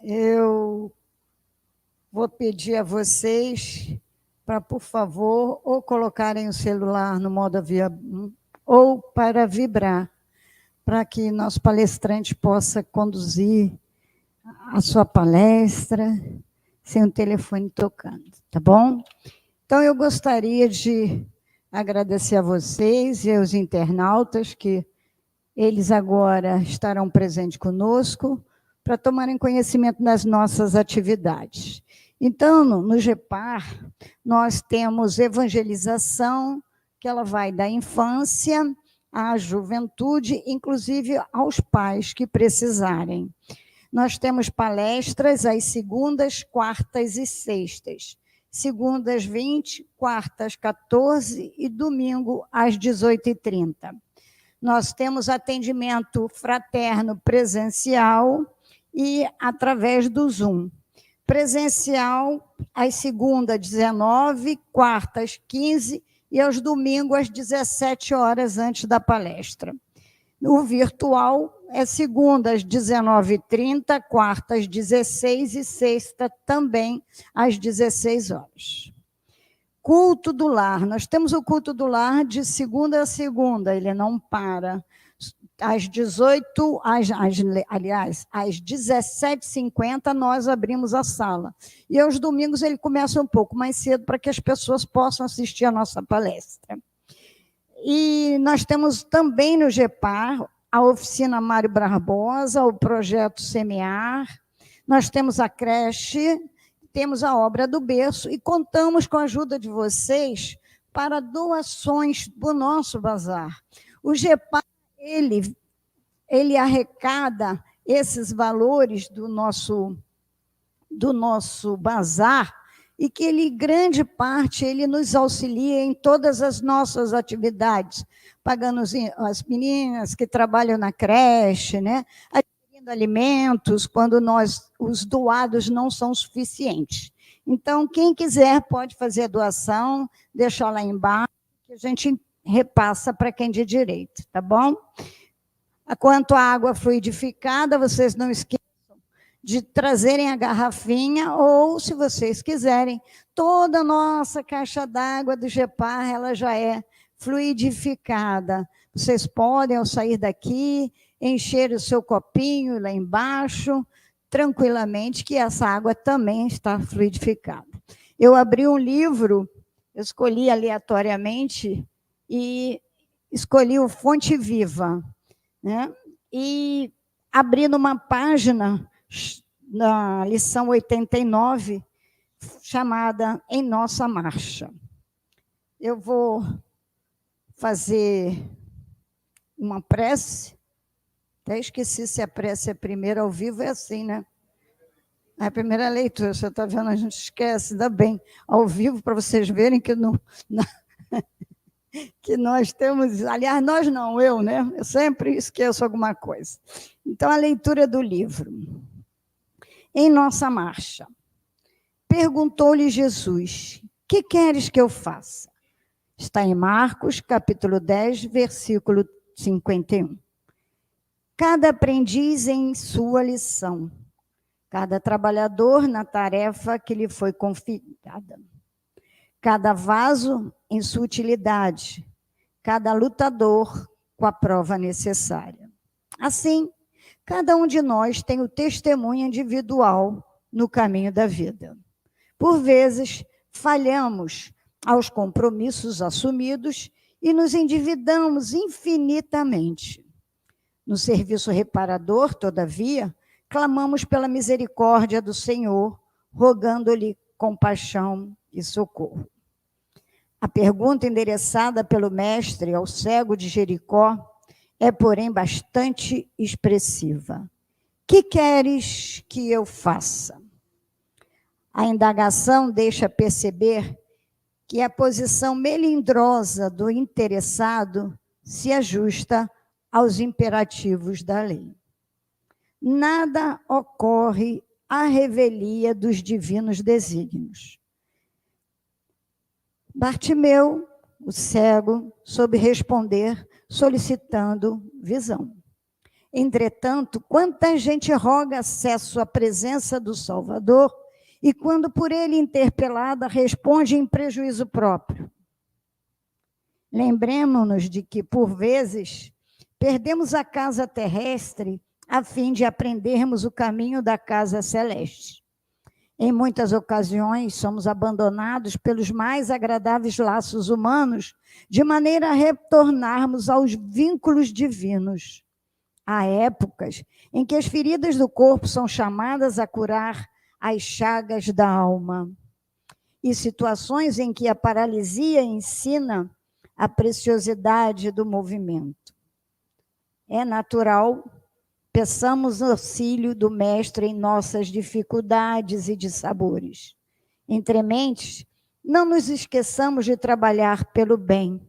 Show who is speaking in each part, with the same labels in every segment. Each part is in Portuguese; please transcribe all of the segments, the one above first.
Speaker 1: Eu vou pedir a vocês para, por favor, ou colocarem o celular no modo avião ou para vibrar, para que nosso palestrante possa conduzir a sua palestra sem o telefone tocando, tá bom? Então, eu gostaria de agradecer a vocês e aos internautas que eles agora estarão presentes conosco para tomarem conhecimento das nossas atividades. Então, no GEPAR, nós temos evangelização, que ela vai da infância à juventude, inclusive aos pais que precisarem. Nós temos palestras às segundas, quartas e sextas. Segundas, 20, quartas, 14 e domingo, às 18h30. Nós temos atendimento fraterno presencial e através do Zoom. Presencial, às segundas, 19, quartas, 15 e aos domingos, às 17 horas antes da palestra. O virtual é segunda, às 19h30, quarta, às 16 e sexta também, às 16 horas. Culto do lar. Nós temos o culto do lar de segunda a segunda, ele não para. Às 18, aliás, às 17h50, nós abrimos a sala. E aos domingos ele começa um pouco mais cedo para que as pessoas possam assistir a nossa palestra. E nós temos também no GEPAR a oficina Mário Barbosa, o projeto Semear, nós temos a creche, temos a obra do berço e contamos com a ajuda de vocês para doações do nosso bazar. O GEPAR, ele arrecada esses valores do nosso bazar e que ele, grande parte, ele nos auxilia em todas as nossas atividades, pagando as meninas que trabalham na creche, né? Adquirindo alimentos quando os doados não são suficientes. Então, quem quiser pode fazer a doação, deixar lá embaixo, que a gente repassa para quem de direito, tá bom? Quanto à água fluidificada, vocês não esqueçam de trazerem a garrafinha, ou, se vocês quiserem, toda a nossa caixa d'água do GEPAR, ela já é fluidificada. Vocês podem, ao sair daqui, encher o seu copinho lá embaixo, tranquilamente, que essa água também está fluidificada. Eu abri um livro, eu escolhi aleatoriamente, e escolhi o Fonte Viva, né? E abrindo uma página na lição 89, chamada Em Nossa Marcha. Eu vou fazer uma prece, até esqueci se a prece é primeira ao vivo, é assim, né? É a primeira leitura, você está vendo, a gente esquece, ainda bem, ao vivo, para vocês verem que, que nós temos, aliás, nós não, eu, né? Eu sempre esqueço alguma coisa. Então, a leitura do livro. Em Nossa Marcha. Perguntou-lhe Jesus, que queres que eu faça? Está em Marcos, capítulo 10, versículo 51. Cada aprendiz em sua lição, cada trabalhador na tarefa que lhe foi confiada, cada vaso em sua utilidade, cada lutador com a prova necessária. Assim, cada um de nós tem o testemunho individual no caminho da vida. Por vezes, falhamos aos compromissos assumidos e nos endividamos infinitamente. No serviço reparador, todavia, clamamos pela misericórdia do Senhor, rogando-lhe compaixão e socorro. A pergunta endereçada pelo mestre ao cego de Jericó é, porém, bastante expressiva. Que queres que eu faça? A indagação deixa perceber que a posição melindrosa do interessado se ajusta aos imperativos da lei. Nada ocorre à revelia dos divinos desígnios. Bartimeu, o cego, soube responder solicitando visão. Entretanto, quanta gente roga acesso à presença do Salvador e, quando por ele interpelada, responde em prejuízo próprio. Lembremos-nos de que, por vezes, perdemos a casa terrestre a fim de aprendermos o caminho da casa celeste. Em muitas ocasiões, somos abandonados pelos mais agradáveis laços humanos, de maneira a retornarmos aos vínculos divinos. Há épocas em que as feridas do corpo são chamadas a curar as chagas da alma, e situações em que a paralisia ensina a preciosidade do movimento. É natural, peçamos auxílio do Mestre em nossas dificuldades e dissabores. Entre mentes, não nos esqueçamos de trabalhar pelo bem,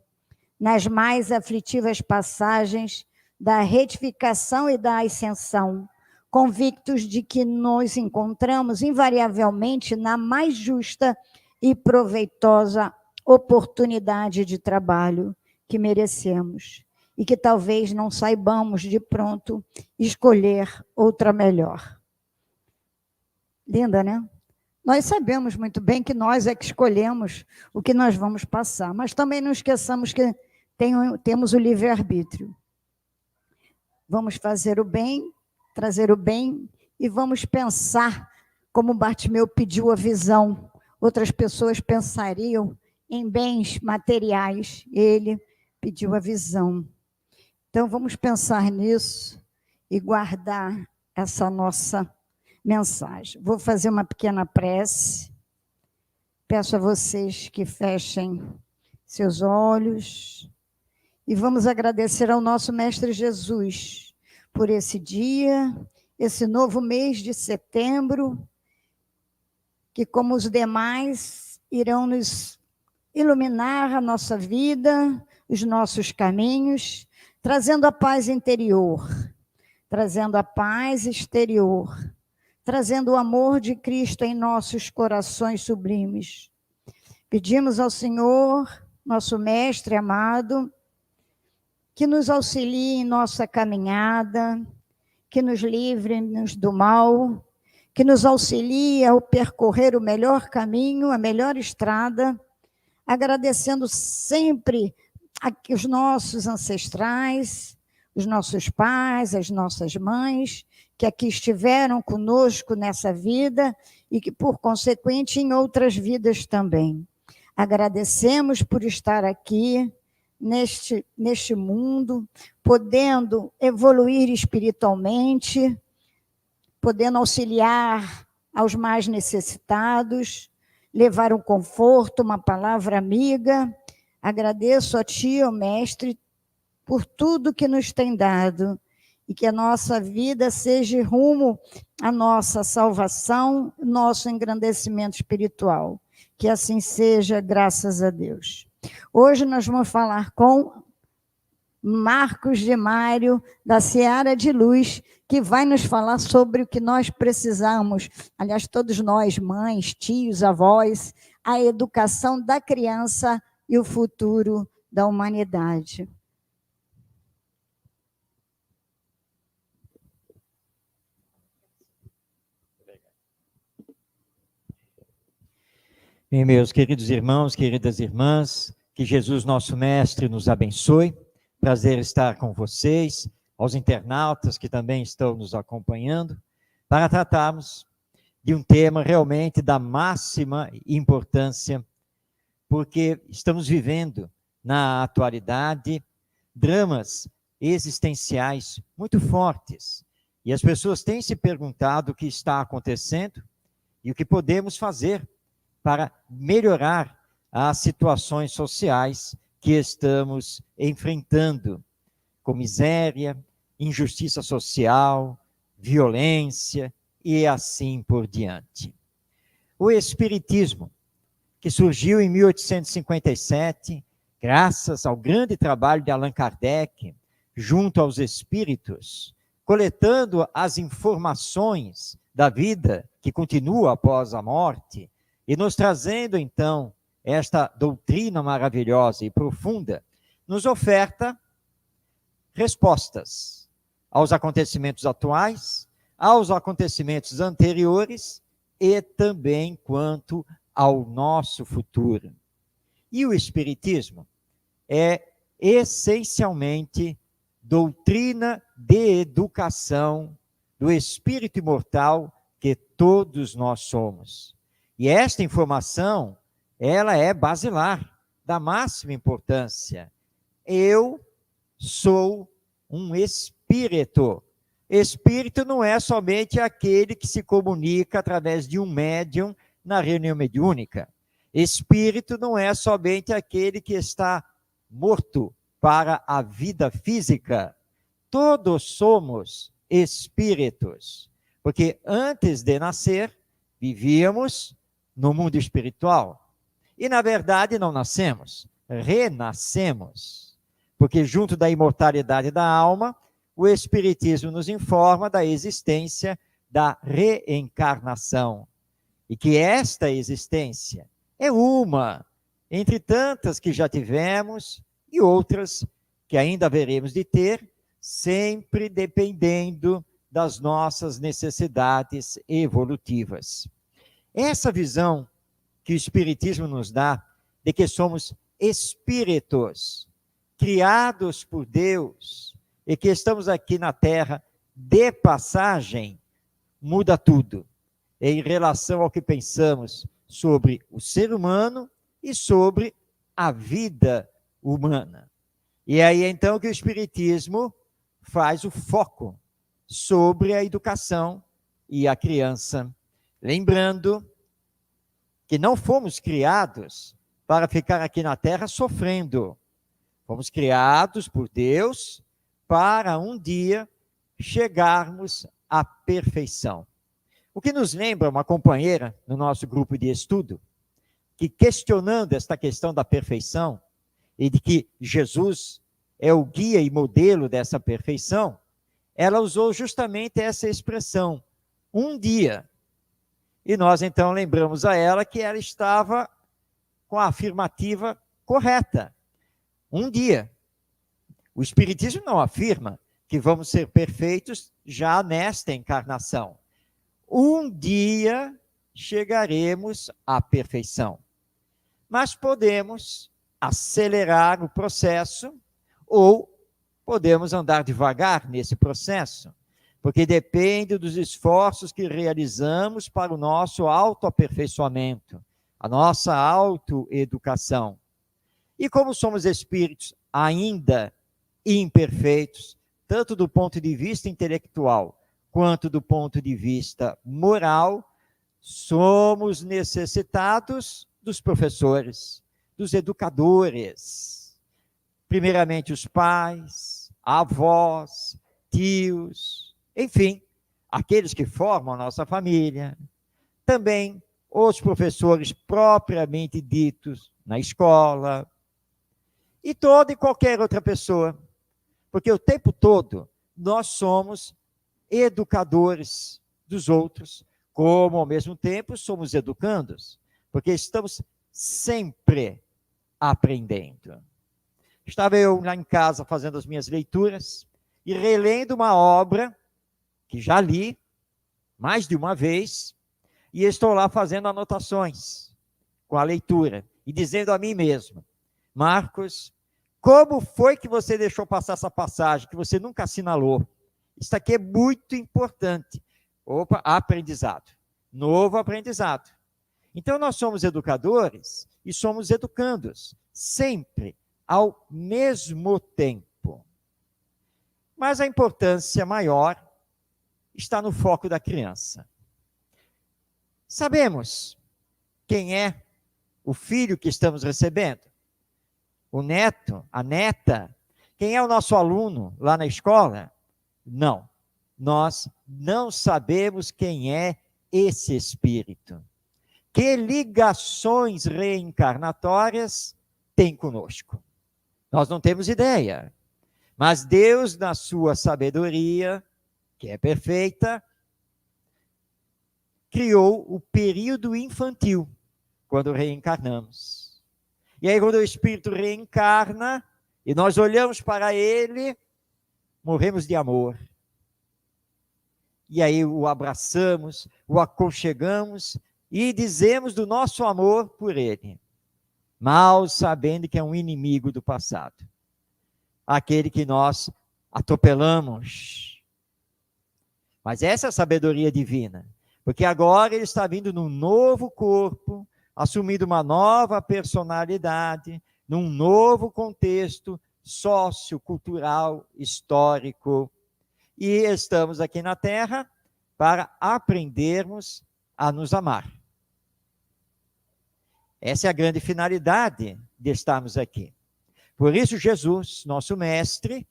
Speaker 1: nas mais aflitivas passagens da retificação e da ascensão, convictos de que nos encontramos invariavelmente na mais justa e proveitosa oportunidade de trabalho que merecemos e que talvez não saibamos de pronto escolher outra melhor. Linda, né? Nós sabemos muito bem que nós é que escolhemos o que nós vamos passar, mas também não esqueçamos que temos o livre-arbítrio. Vamos fazer o bem, trazer o bem e vamos pensar como Bartimeu pediu a visão. Outras pessoas pensariam em bens materiais, ele pediu a visão. Então, vamos pensar nisso e guardar essa nossa mensagem. Vou fazer uma pequena prece. Peço a vocês que fechem seus olhos e vamos agradecer ao nosso Mestre Jesus por esse dia, esse novo mês de setembro, que, como os demais, irão nos iluminar a nossa vida, os nossos caminhos, trazendo a paz interior, trazendo a paz exterior, trazendo o amor de Cristo em nossos corações sublimes. Pedimos ao Senhor, nosso Mestre amado, que nos auxilie em nossa caminhada, que nos livre-nos do mal, que nos auxilie a percorrer o melhor caminho, a melhor estrada, agradecendo sempre os nossos ancestrais, os nossos pais, as nossas mães, que aqui estiveram conosco nessa vida e que, por consequente, em outras vidas também. Agradecemos por estar aqui, neste mundo, podendo evoluir espiritualmente, podendo auxiliar aos mais necessitados, levar um conforto, uma palavra amiga. Agradeço a Ti, ó Mestre, por tudo que nos tem dado e que a nossa vida seja rumo à nossa salvação, nosso engrandecimento espiritual. Que assim seja, graças a Deus. Hoje nós vamos falar com Marcos de Mário, da Seara de Luz, que vai nos falar sobre o que nós precisamos, aliás, todos nós, mães, tios, avós, a educação da criança e o futuro da humanidade.
Speaker 2: Bem, meus queridos irmãos, queridas irmãs, que Jesus, nosso Mestre, nos abençoe. Prazer estar com vocês, aos internautas que também estão nos acompanhando, para tratarmos de um tema realmente da máxima importância, porque estamos vivendo, na atualidade, dramas existenciais muito fortes. E as pessoas têm se perguntado o que está acontecendo e o que podemos fazer para melhorar as situações sociais que estamos enfrentando, com miséria, injustiça social, violência e assim por diante. O Espiritismo, que surgiu em 1857, graças ao grande trabalho de Allan Kardec, junto aos espíritos, coletando as informações da vida que continua após a morte, e nos trazendo, então, esta doutrina maravilhosa e profunda, nos oferta respostas aos acontecimentos atuais, aos acontecimentos anteriores e também quanto ao nosso futuro. E o Espiritismo é essencialmente doutrina de educação do espírito imortal que todos nós somos. E esta informação, ela é basilar, da máxima importância. Eu sou um espírito. Espírito não é somente aquele que se comunica através de um médium na reunião mediúnica. Espírito não é somente aquele que está morto para a vida física. Todos somos espíritos, porque antes de nascer, vivíamos no mundo espiritual. E, na verdade, não nascemos, renascemos. Porque junto da imortalidade da alma, o Espiritismo nos informa da existência da reencarnação. E que esta existência é uma, entre tantas que já tivemos e outras que ainda haveremos de ter, sempre dependendo das nossas necessidades evolutivas. Essa visão que o Espiritismo nos dá, de que somos espíritos, criados por Deus, e que estamos aqui na Terra de passagem, muda tudo em relação ao que pensamos sobre o ser humano e sobre a vida humana. E aí então que o Espiritismo faz o foco sobre a educação e a criança, lembrando que não fomos criados para ficar aqui na Terra sofrendo. Fomos criados por Deus para um dia chegarmos à perfeição. O que nos lembra uma companheira no nosso grupo de estudo, que questionando esta questão da perfeição, e de que Jesus é o guia e modelo dessa perfeição, ela usou justamente essa expressão, um dia. E nós então lembramos a ela que ela estava com a afirmativa correta. Um dia. O Espiritismo não afirma que vamos ser perfeitos já nesta encarnação. Um dia chegaremos à perfeição. Mas podemos acelerar o processo ou podemos andar devagar nesse processo, porque depende dos esforços que realizamos para o nosso autoaperfeiçoamento, a nossa autoeducação. E como somos espíritos ainda imperfeitos, tanto do ponto de vista intelectual quanto do ponto de vista moral, somos necessitados dos professores, dos educadores, primeiramente os pais, avós, tios, enfim, aqueles que formam a nossa família, também os professores propriamente ditos na escola, e toda e qualquer outra pessoa, porque o tempo todo nós somos educadores dos outros, como ao mesmo tempo somos educandos, porque estamos sempre aprendendo. Estava eu lá em casa fazendo as minhas leituras e relendo uma obra que já li mais de uma vez e estou lá fazendo anotações com a leitura e dizendo a mim mesmo, Marcos, como foi que você deixou passar essa passagem que você nunca assinalou? Isso aqui é muito importante. Opa, aprendizado. Novo aprendizado. Então, nós somos educadores e somos educandos, sempre ao mesmo tempo. Mas a importância maior está no foco da criança. Sabemos quem é o filho que estamos recebendo? O neto, a neta? Quem é o nosso aluno lá na escola? Não, nós não sabemos quem é esse espírito. Que ligações reencarnatórias tem conosco? Nós não temos ideia. Mas Deus, na sua sabedoria, que é perfeita, criou o período infantil, quando reencarnamos. E aí, quando o espírito reencarna, e nós olhamos para ele, morremos de amor, e aí o abraçamos, o aconchegamos e dizemos do nosso amor por ele, mal sabendo que é um inimigo do passado, aquele que nós atropelamos. Mas essa é a sabedoria divina, porque agora ele está vindo num novo corpo, assumindo uma nova personalidade, num novo contexto sociocultural, histórico, e estamos aqui na Terra para aprendermos a nos amar. Essa é a grande finalidade de estarmos aqui. Por isso Jesus, nosso mestre,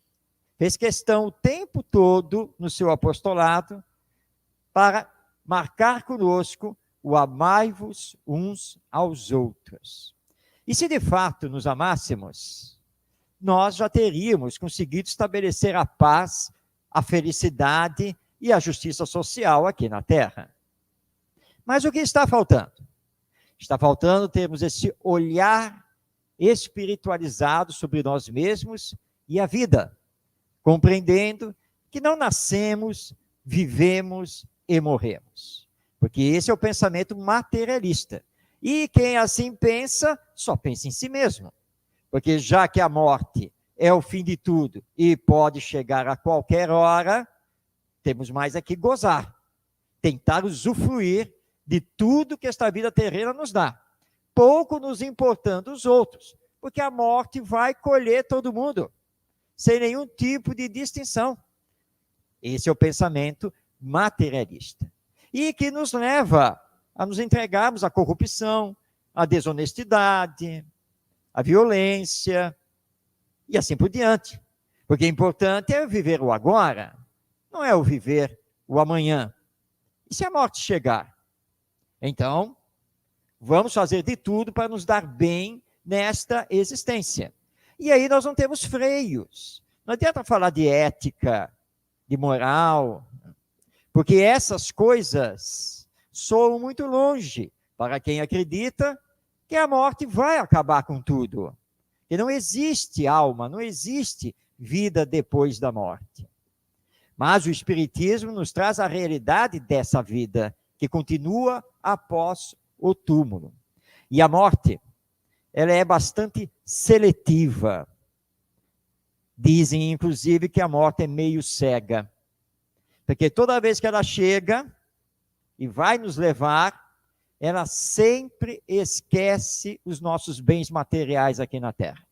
Speaker 2: fez questão o tempo todo no seu apostolado para marcar conosco o amai-vos uns aos outros. E se de fato nos amássemos, nós já teríamos conseguido estabelecer a paz, a felicidade e a justiça social aqui na Terra. Mas o que está faltando? Está faltando termos esse olhar espiritualizado sobre nós mesmos e a vida, compreendendo que não nascemos, vivemos e morremos. Porque esse é o pensamento materialista. E quem assim pensa, só pensa em si mesmo. Porque já que a morte é o fim de tudo e pode chegar a qualquer hora, temos mais aqui gozar, tentar usufruir de tudo que esta vida terrena nos dá, pouco nos importando os outros, porque a morte vai colher todo mundo, sem nenhum tipo de distinção. Esse é o pensamento materialista, e que nos leva a nos entregarmos à corrupção, à desonestidade, à violência, e assim por diante. Porque o importante é viver o agora, não é o viver o amanhã. E se a morte chegar? Então, vamos fazer de tudo para nos dar bem nesta existência. E aí nós não temos freios. Não adianta falar de ética, de moral, porque essas coisas soam muito longe para quem acredita que a morte vai acabar com tudo. Que não existe alma, não existe vida depois da morte. Mas o Espiritismo nos traz a realidade dessa vida, que continua após o túmulo. E a morte, ela é bastante seletiva. Dizem, inclusive, que a morte é meio cega. Porque toda vez que ela chega e vai nos levar, ela sempre esquece os nossos bens materiais aqui na Terra.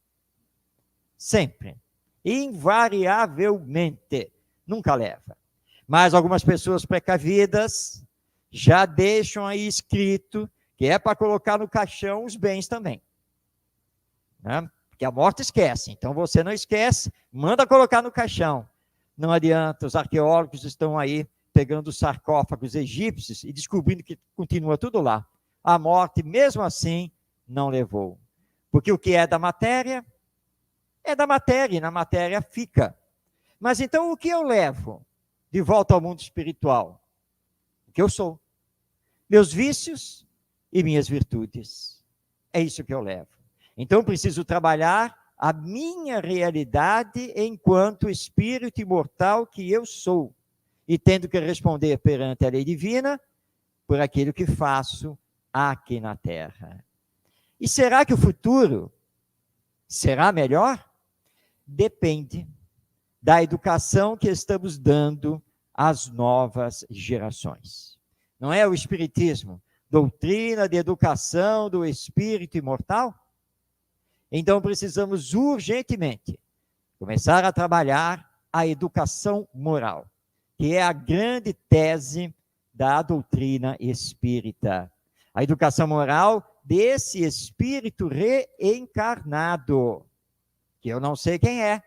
Speaker 2: Sempre. Invariavelmente. Nunca leva. Mas algumas pessoas precavidas já deixam aí escrito que é para colocar no caixão os bens também. Né? Porque a morte esquece. Então você não esquece, manda colocar no caixão. Não adianta, os arqueólogos estão aí pegando os sarcófagos egípcios e descobrindo que continua tudo lá. A morte, mesmo assim, não levou. Porque o que é da matéria, é da matéria, e na matéria fica. Mas então o que eu levo de volta ao mundo espiritual? O que eu sou. Meus vícios e minhas virtudes. É isso que eu levo. Então preciso trabalhar a minha realidade enquanto espírito imortal que eu sou. E tendo que responder perante a lei divina por aquilo que faço aqui na Terra. E será que o futuro será melhor? Depende da educação que estamos dando às novas gerações. Não é o Espiritismo, doutrina de educação do espírito imortal? Então precisamos urgentemente começar a trabalhar a educação moral, que é a grande tese da doutrina espírita. A educação moral desse espírito reencarnado, que eu não sei quem é,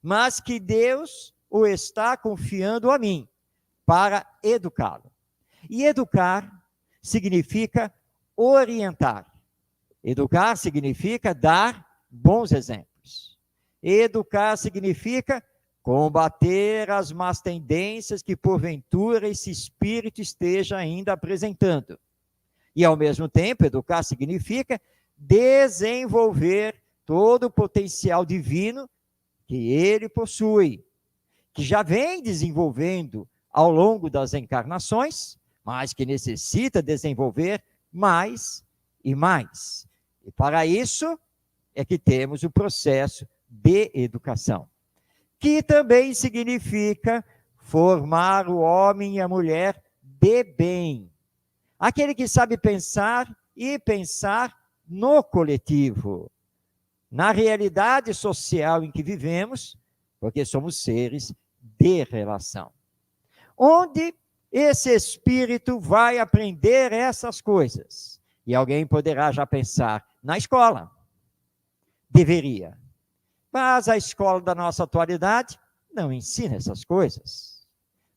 Speaker 2: mas que Deus o está confiando a mim para educá-lo. E educar significa orientar. Educar significa dar bons exemplos. Educar significa combater as más tendências que porventura esse espírito esteja ainda apresentando. E ao mesmo tempo, educar significa desenvolver todo o potencial divino que ele possui, que já vem desenvolvendo ao longo das encarnações, mas que necessita desenvolver mais e mais. E para isso é que temos o processo de educação, que também significa formar o homem e a mulher de bem. Aquele que sabe pensar e pensar no coletivo, na realidade social em que vivemos, porque somos seres de relação. Onde esse espírito vai aprender essas coisas? E alguém poderá já pensar, na escola. Deveria. Mas a escola da nossa atualidade não ensina essas coisas.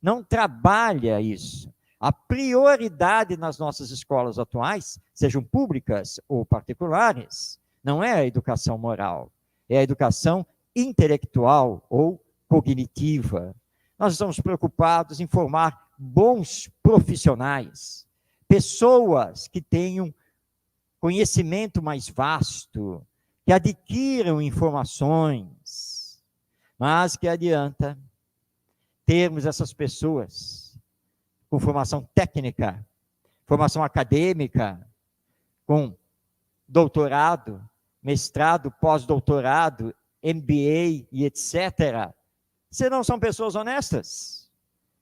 Speaker 2: Não trabalha isso. A prioridade nas nossas escolas atuais, sejam públicas ou particulares, não é a educação moral, é a educação intelectual ou cognitiva. Nós estamos preocupados em formar bons profissionais, pessoas que tenham conhecimento mais vasto, que adquiram informações, mas que adianta termos essas pessoas com formação técnica, formação acadêmica, com doutorado, mestrado, pós-doutorado, MBA e etc., se não são pessoas honestas,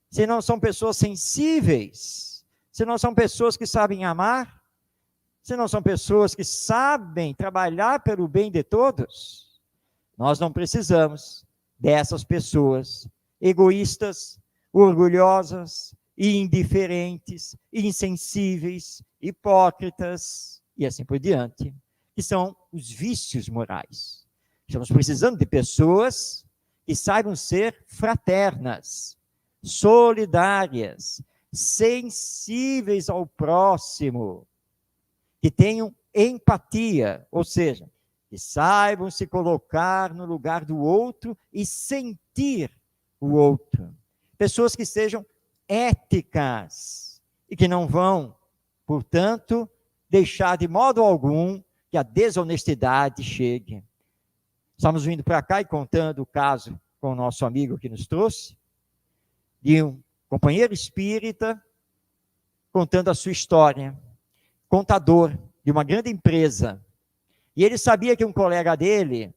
Speaker 2: se não são pessoas sensíveis, se não são pessoas que sabem amar, se não são pessoas que sabem trabalhar pelo bem de todos, nós não precisamos dessas pessoas egoístas, orgulhosas, indiferentes, insensíveis, hipócritas e assim por diante, que são os vícios morais. Estamos precisando de pessoas que saibam ser fraternas, solidárias, sensíveis ao próximo, que tenham empatia, ou seja, que saibam se colocar no lugar do outro e sentir o outro. Pessoas que sejam éticas e que não vão, portanto, deixar de modo algum que a desonestidade chegue. Estamos vindo para cá e contando o caso com o nosso amigo que nos trouxe, de um companheiro espírita contando a sua história, contador de uma grande empresa, e ele sabia que um colega dele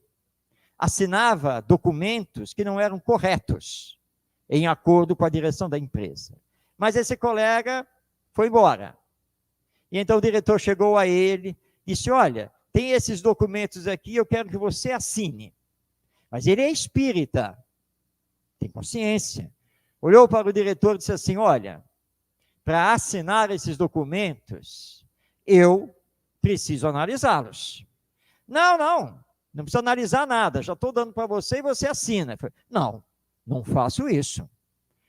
Speaker 2: assinava documentos que não eram corretos, em acordo com a direção da empresa. Mas esse colega foi embora. E então o diretor chegou a ele e disse, olha, tem esses documentos aqui, eu quero que você assine. Mas ele é espírita, tem consciência. Olhou para o diretor e disse assim, olha, para assinar esses documentos, eu preciso analisá-los. Não precisa analisar nada, já estou dando para você e você assina. Falei, não faço isso.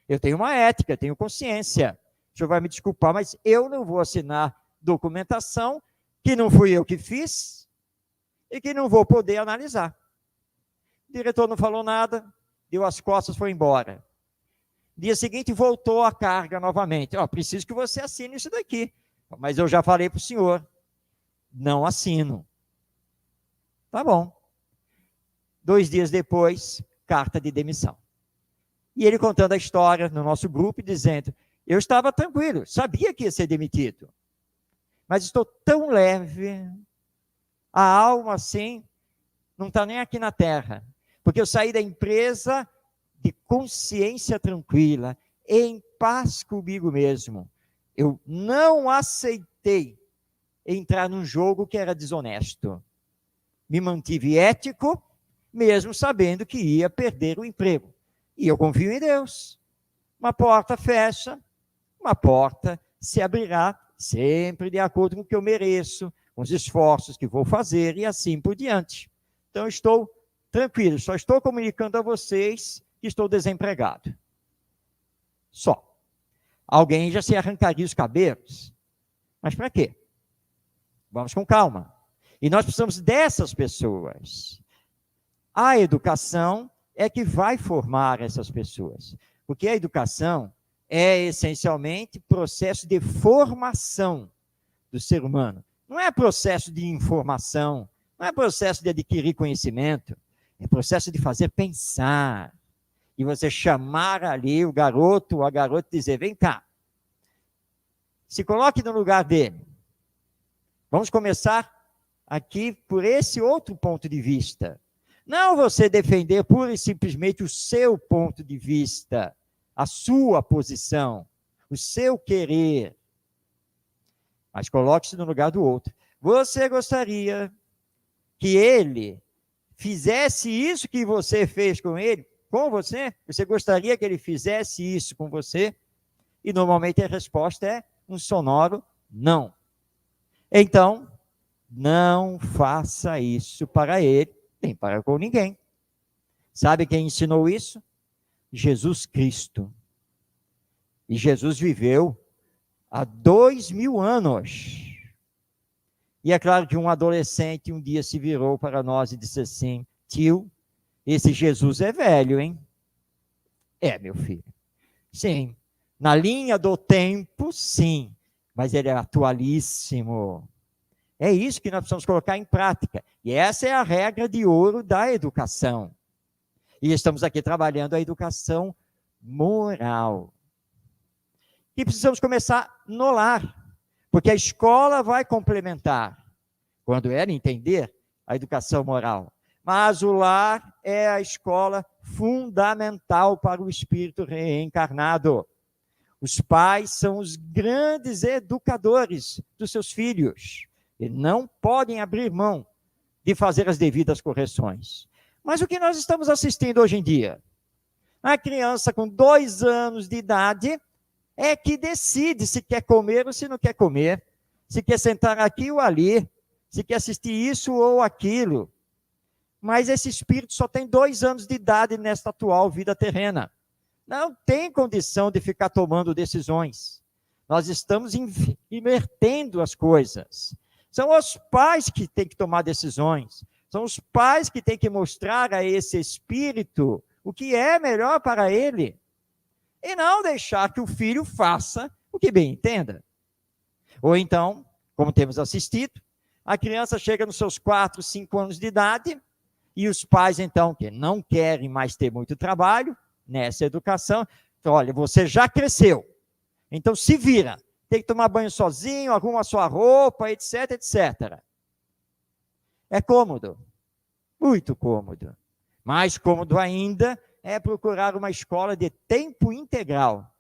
Speaker 2: Eu tenho uma ética, tenho consciência. O senhor vai me desculpar, mas eu não vou assinar documentação que não fui eu que fiz e que não vou poder analisar. O diretor não falou nada, deu as costas e foi embora. Dia seguinte voltou a carga novamente. Preciso que você assine isso daqui. Mas eu já falei para o senhor, não assino. Tá bom. 2 dias depois, carta de demissão. E ele contando a história no nosso grupo, dizendo, eu estava tranquilo, sabia que ia ser demitido, mas estou tão leve, a alma assim, não está nem aqui na terra, porque eu saí da empresa de consciência tranquila, em paz comigo mesmo. Eu não aceitei entrar num jogo que era desonesto. Me mantive ético, mesmo sabendo que ia perder o emprego. E eu confio em Deus. Uma porta fecha, uma porta se abrirá, sempre de acordo com o que eu mereço, com os esforços que vou fazer e assim por diante. Então, estou tranquilo, só estou comunicando a vocês que estou desempregado. Só. Alguém já se arrancaria os cabelos. Mas para quê? Vamos com calma. E nós precisamos dessas pessoas. A educação é que vai formar essas pessoas. Porque a educação é essencialmente processo de formação do ser humano. Não é processo de informação, não é processo de adquirir conhecimento, é processo de fazer pensar. e você chamar ali o garoto ou a garota e dizer, vem cá, se coloque no lugar dele. Vamos começar aqui por esse outro ponto de vista. Não você defender pura e simplesmente o seu ponto de vista, a sua posição, o seu querer. Mas coloque-se no lugar do outro. Você gostaria que ele fizesse isso que você fez com ele, com você? Você gostaria que ele fizesse isso com você? E normalmente a resposta é um sonoro não. Então, não faça isso para ele, nem para com ninguém. Sabe quem ensinou isso? Jesus Cristo. E Jesus viveu há 2000 anos. E é claro que um adolescente um dia se virou para nós e disse assim, tio, esse Jesus é velho, hein? É, meu filho. Sim, na linha do tempo, sim, mas ele é atualíssimo. É isso que nós precisamos colocar em prática. E essa é a regra de ouro da educação. E estamos aqui trabalhando a educação moral. E precisamos começar no lar, porque a escola vai complementar, quando ela entender a educação moral. Mas o lar é a escola fundamental para o espírito reencarnado. Os pais são os grandes educadores dos seus filhos. E não podem abrir mão de fazer as devidas correções. Mas o que nós estamos assistindo hoje em dia? A criança com 2 anos de idade é que decide se quer comer ou se não quer comer, se quer sentar aqui ou ali, se quer assistir isso ou aquilo. Mas esse espírito só tem 2 anos de idade nesta atual vida terrena. Não tem condição de ficar tomando decisões. Nós estamos invertendo as coisas. São os pais que têm que tomar decisões. São os pais que têm que mostrar a esse espírito o que é melhor para ele. E não deixar que o filho faça o que bem entenda. Ou então, como temos assistido, a criança chega nos seus 4, 5 anos de idade, e os pais, então, que não querem mais ter muito trabalho nessa educação, então, olha, você já cresceu, então se vira. Tem que tomar banho sozinho, arruma a sua roupa, etc, etc. É cômodo, muito cômodo. Mais cômodo ainda é procurar uma escola de tempo integral.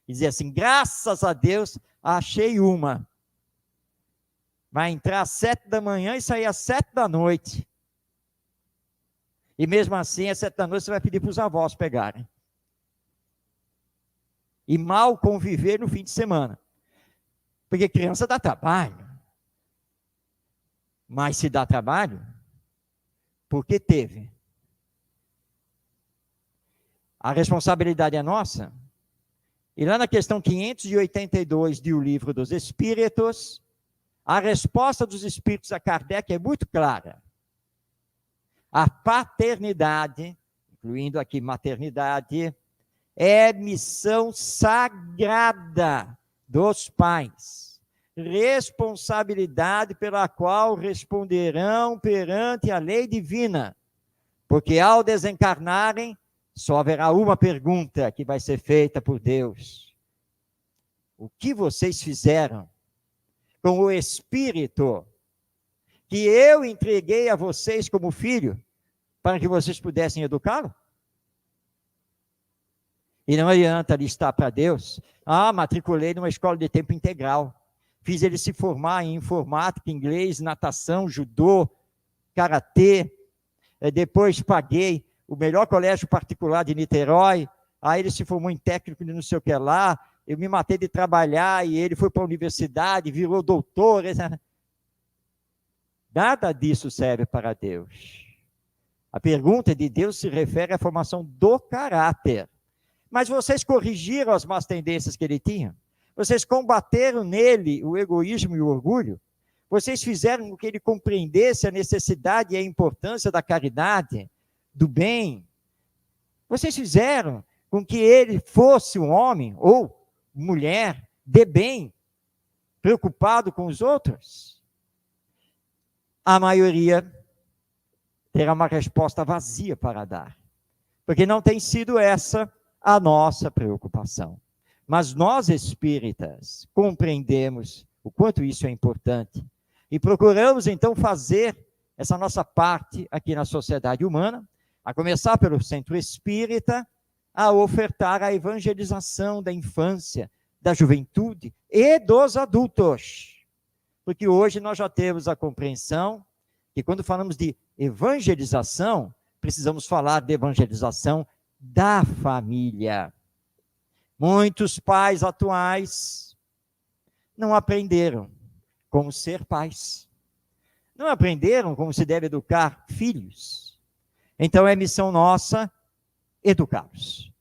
Speaker 2: E dizer assim, graças a Deus, achei uma. Vai entrar às 7 da manhã e sair às 7 da noite. E mesmo assim, às 7 da noite, você vai pedir para os avós pegarem. E mal conviver no fim de semana. Porque criança dá trabalho. Mas se dá trabalho, porque teve. A responsabilidade é nossa. E lá na questão 582 do Livro dos Espíritos, a resposta dos Espíritos a Kardec é muito clara. A paternidade, incluindo aqui maternidade, é missão sagrada dos pais, responsabilidade pela qual responderão perante a lei divina, porque ao desencarnarem, só haverá uma pergunta que vai ser feita por Deus: o que vocês fizeram com o Espírito que eu entreguei a vocês como filho, para que vocês pudessem educá-lo? E não adianta listar para Deus, matriculei numa escola de tempo integral, fiz ele se formar em informática, inglês, natação, judô, karatê, depois paguei o melhor colégio particular de Niterói, aí ele se formou em técnico de não sei o que lá, eu me matei de trabalhar e ele foi para a universidade, virou doutor. Nada disso serve para Deus. A pergunta de Deus se refere à formação do caráter. Mas vocês corrigiram as más tendências que ele tinha? Vocês combateram nele o egoísmo e o orgulho? Vocês fizeram com que ele compreendesse a necessidade e a importância da caridade, do bem? Vocês fizeram com que ele fosse um homem ou mulher de bem, preocupado com os outros? A maioria terá uma resposta vazia para dar. porque não tem sido essa a nossa preocupação. Mas nós espíritas compreendemos o quanto isso é importante e procuramos então fazer essa nossa parte aqui na sociedade humana, a começar pelo Centro Espírita, a ofertar a evangelização da infância, da juventude e dos adultos. Porque hoje nós já temos a compreensão que quando falamos de evangelização, precisamos falar de evangelização da família. Muitos pais atuais não aprenderam como ser pais. Não aprenderam como se deve educar filhos. Então é missão nossa educá-los,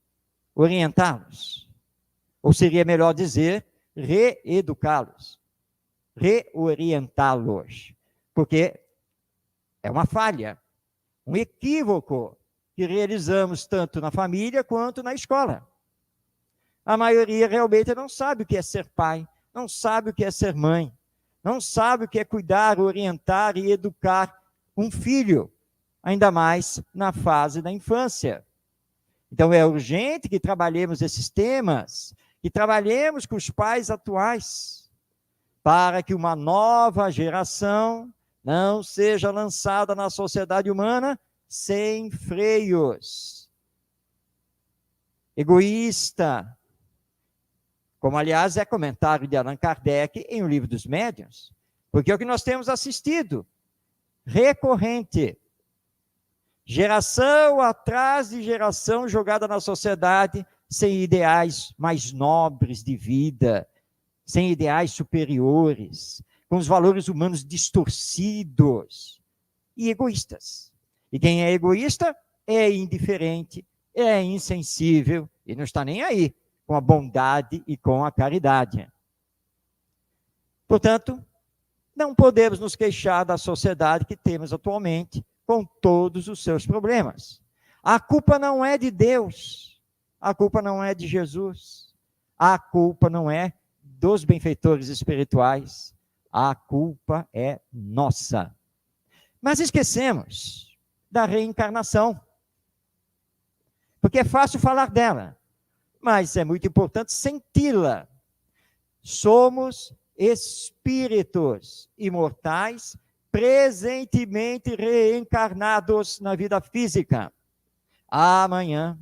Speaker 2: orientá-los. Ou seria melhor dizer, reeducá-los, reorientá-los. Porque é uma falha, um equívoco que realizamos tanto na família quanto na escola. A maioria realmente não sabe o que é ser pai, não sabe o que é ser mãe, não sabe o que é cuidar, orientar e educar um filho, ainda mais na fase da infância. Então é urgente que trabalhemos esses temas, que trabalhemos com os pais atuais, para que uma nova geração não seja lançada na sociedade humana sem freios, egoísta, como, aliás, é comentário de Allan Kardec em O Livro dos Médiuns, porque é o que nós temos assistido, recorrente, geração atrás de geração jogada na sociedade, sem ideais mais nobres de vida, sem ideais superiores, com os valores humanos distorcidos e egoístas. E quem é egoísta é indiferente, é insensível e não está nem aí com a bondade e com a caridade. Portanto, não podemos nos queixar da sociedade que temos atualmente, com todos os seus problemas. A culpa não é de Deus, a culpa não é de Jesus, a culpa não é dos benfeitores espirituais, a culpa é nossa. Mas esquecemos da reencarnação, porque é fácil falar dela, mas é muito importante senti-la. Somos espíritos imortais, presentemente reencarnados na vida física. Amanhã,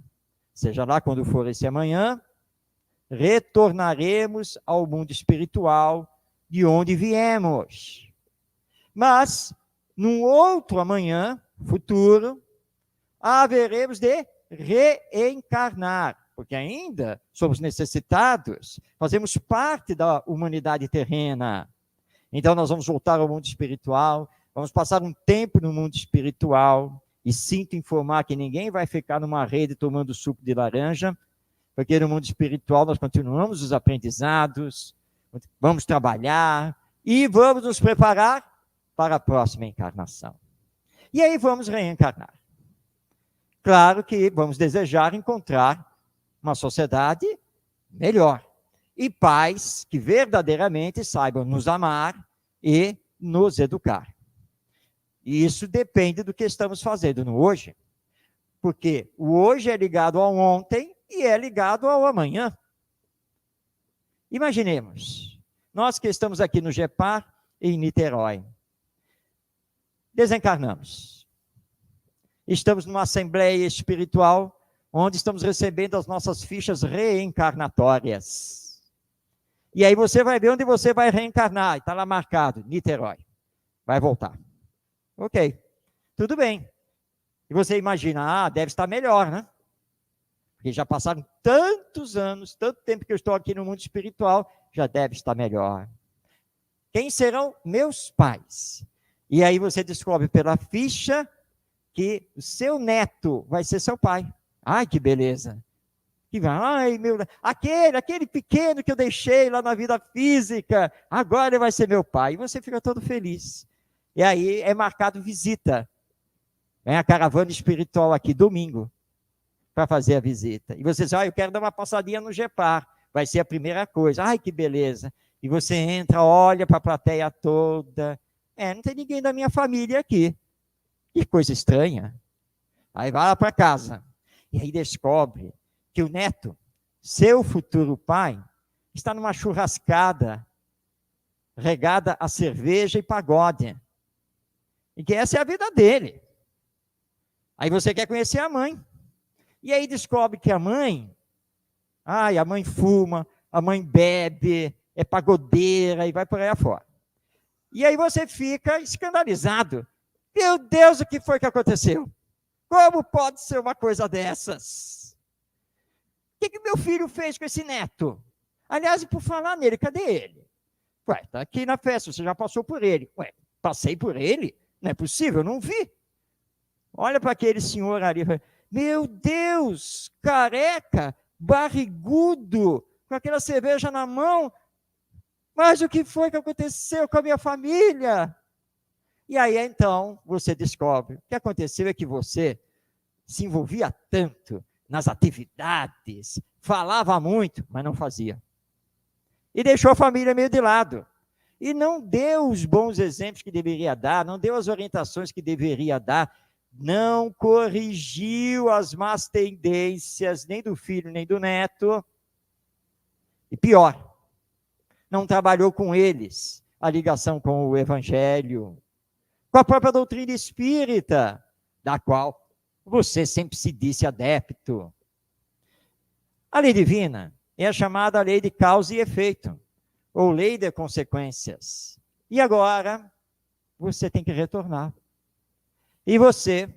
Speaker 2: seja lá quando for esse amanhã, retornaremos ao mundo espiritual de onde viemos. Mas, num outro amanhã, futuro, haveremos de reencarnar, porque ainda somos necessitados, fazemos parte da humanidade terrena. Então nós vamos voltar ao mundo espiritual, vamos passar um tempo no mundo espiritual, e sinto informar que ninguém vai ficar numa rede tomando suco de laranja, porque no mundo espiritual nós continuamos os aprendizados, vamos trabalhar, e vamos nos preparar para a próxima encarnação. E aí vamos reencarnar. Claro que vamos desejar encontrar uma sociedade melhor. E pais que verdadeiramente saibam nos amar e nos educar. E isso depende do que estamos fazendo no hoje. Porque o hoje é ligado ao ontem e é ligado ao amanhã. Imaginemos, nós que estamos aqui no GEPAR, em Niterói, desencarnamos. Estamos numa assembleia espiritual onde estamos recebendo as nossas fichas reencarnatórias. E aí você vai ver onde você vai reencarnar, está lá marcado, Niterói. Vai voltar. Ok, tudo bem. E você imagina, deve estar melhor, né? Porque já passaram tantos anos, tanto tempo que eu estou aqui no mundo espiritual, já deve estar melhor. Quem serão meus pais? E aí você descobre pela ficha que o seu neto vai ser seu pai. Ai, que beleza. Ai, meu, aquele pequeno que eu deixei lá na vida física, agora ele vai ser meu pai. E você fica todo feliz. E aí é marcado visita. Vem a caravana espiritual aqui, domingo, para fazer a visita. E você diz, eu quero dar uma passadinha no GEPAR. Vai ser a primeira coisa. Ai, que beleza. E você entra, olha para a plateia toda. Não tem ninguém da minha família aqui. Que coisa estranha. Aí vai lá para casa. E aí descobre que o neto, seu futuro pai, está numa churrascada, regada a cerveja e pagode. E que essa é a vida dele. Aí você quer conhecer a mãe. E aí descobre que a mãe fuma, a mãe bebe, é pagodeira e vai por aí afora. E aí você fica escandalizado. Meu Deus, o que foi que aconteceu? Como pode ser uma coisa dessas? O que meu filho fez com esse neto? Aliás, por falar nele, cadê ele? Ué, está aqui na festa, você já passou por ele. Ué, passei por ele? Não é possível, eu não vi. Olha para aquele senhor ali. Meu Deus, careca, barrigudo, com aquela cerveja na mão. Mas o que foi que aconteceu com a minha família? E aí, então, você descobre. O que aconteceu é que você se envolvia tanto nas atividades, falava muito, mas não fazia. E deixou a família meio de lado. E não deu os bons exemplos que deveria dar, não deu as orientações que deveria dar, não corrigiu as más tendências, nem do filho, nem do neto. E pior, não trabalhou com eles a ligação com o Evangelho, com a própria doutrina espírita, da qual você sempre se disse adepto. A lei divina é a chamada lei de causa e efeito, ou lei de consequências. E agora, você tem que retornar. E você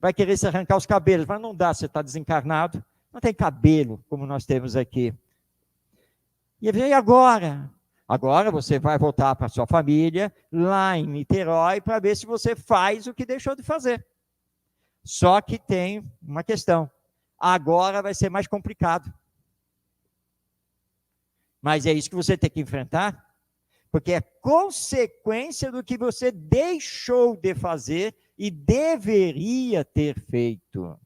Speaker 2: vai querer se arrancar os cabelos, mas não dá, você está desencarnado, não tem cabelo, como nós temos aqui. E agora? Agora você vai voltar para a sua família, lá em Niterói, para ver se você faz o que deixou de fazer. Só que tem uma questão. Agora vai ser mais complicado. Mas é isso que você tem que enfrentar, porque é consequência do que você deixou de fazer e deveria ter feito.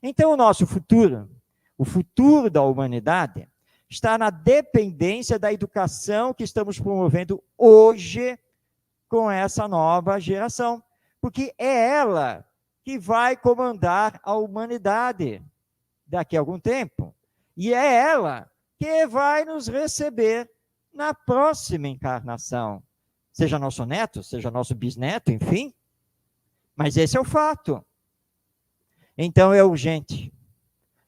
Speaker 2: Então, o nosso futuro, o futuro da humanidade, está na dependência da educação que estamos promovendo hoje com essa nova geração. Porque é ela que vai comandar a humanidade daqui a algum tempo. E é ela que vai nos receber na próxima encarnação. Seja nosso neto, seja nosso bisneto, enfim. Mas esse é o fato. Então é urgente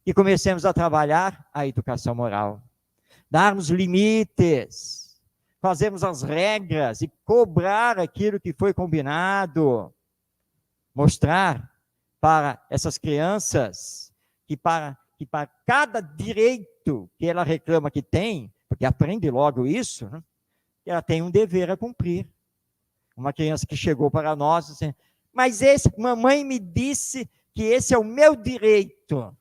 Speaker 2: que comecemos a trabalhar a educação moral. Darmos limites, fazermos as regras e cobrar aquilo que foi combinado. Mostrar para essas crianças que para cada direito que ela reclama que tem, porque aprende logo isso, né, ela tem um dever a cumprir. Uma criança que chegou para nós, assim, mas mamãe me disse que esse é o meu direito.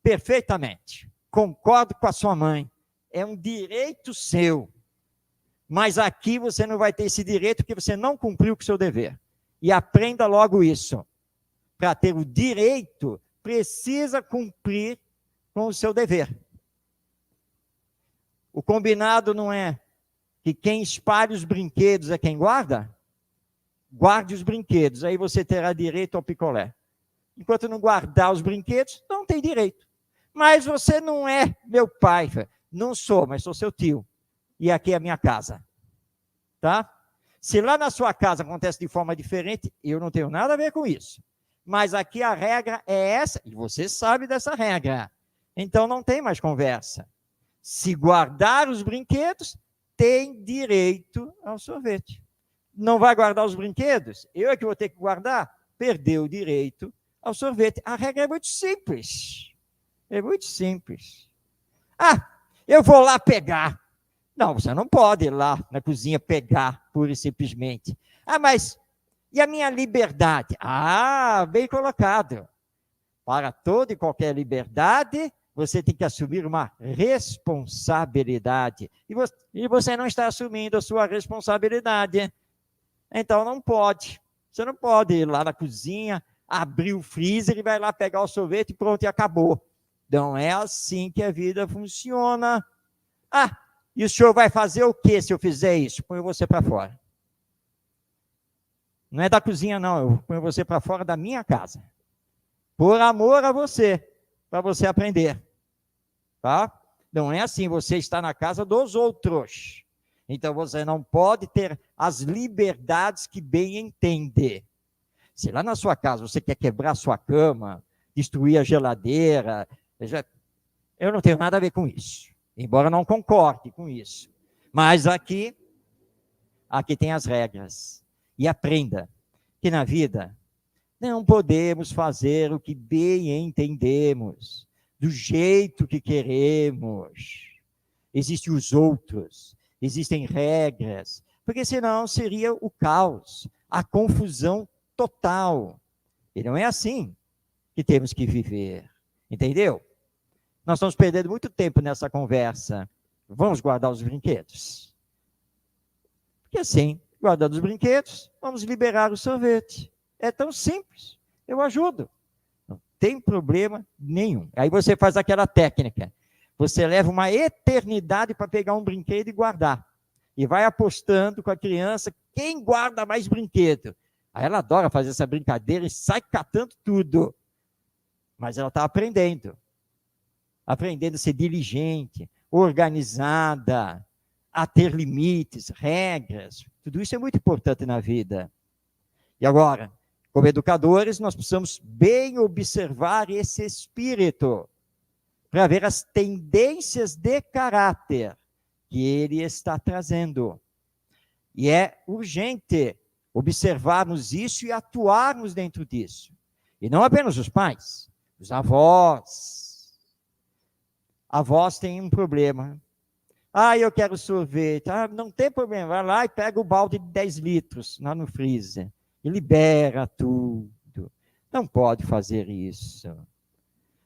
Speaker 2: Perfeitamente, concordo com a sua mãe. É um direito seu, mas aqui você não vai ter esse direito porque você não cumpriu com o seu dever. E aprenda logo isso. Para ter o direito, precisa cumprir com o seu dever. O combinado não é que quem espalha os brinquedos é quem guarda? Guarde os brinquedos, aí você terá direito ao picolé. Enquanto não guardar os brinquedos, não tem direito. Mas você não é meu pai, não sou, mas sou seu tio. E aqui é a minha casa. Tá? Se lá na sua casa acontece de forma diferente, eu não tenho nada a ver com isso. Mas aqui a regra é essa, e você sabe dessa regra. Então não tem mais conversa. Se guardar os brinquedos, tem direito ao sorvete. Não vai guardar os brinquedos? Eu é que vou ter que guardar? Perdeu o direito ao sorvete. A regra é muito simples. É muito simples. Ah, eu vou lá pegar. Não, você não pode ir lá na cozinha pegar, pura e simplesmente. Ah, mas e a minha liberdade? Ah, bem colocado. Para toda e qualquer liberdade, você tem que assumir uma responsabilidade. E você não está assumindo a sua responsabilidade. Então não pode. Você não pode ir lá na cozinha, abrir o freezer e vai lá pegar o sorvete e pronto, e acabou. Não é assim que a vida funciona. Ah, e o senhor vai fazer o quê se eu fizer isso? Põe você para fora. Não é da cozinha, não. Eu ponho você para fora da minha casa. por amor a você, para você aprender. Tá? Não é assim, você está na casa dos outros. Então você não pode ter as liberdades que bem entende. Se lá na sua casa você quer quebrar sua cama, destruir a geladeira, eu não tenho nada a ver com isso. Embora não concorde com isso. Mas aqui tem as regras. E aprenda que na vida não podemos fazer o que bem entendemos, do jeito que queremos. Existem os outros, existem regras, porque senão seria o caos, a confusão total. E não é assim que temos que viver. Entendeu? Nós estamos perdendo muito tempo nessa conversa. Vamos guardar os brinquedos. Porque assim, guardando os brinquedos, vamos liberar o sorvete. É tão simples. Eu ajudo. Não tem problema nenhum. Aí você faz aquela técnica. Você leva uma eternidade para pegar um brinquedo e guardar. E vai apostando com a criança quem guarda mais brinquedo. Aí ela adora fazer essa brincadeira e sai catando tudo. Mas ela está aprendendo. Aprendendo a ser diligente, organizada, a ter limites, regras. Tudo isso é muito importante na vida. E agora, como educadores, nós precisamos bem observar esse espírito para ver as tendências de caráter que ele está trazendo. E é urgente observarmos isso e atuarmos dentro disso. E não apenas os pais, os avós. Avós têm um problema. Eu quero sorvete. Não tem problema, vai lá e pega o balde de 10 litros lá no freezer e libera tudo. Não pode fazer isso.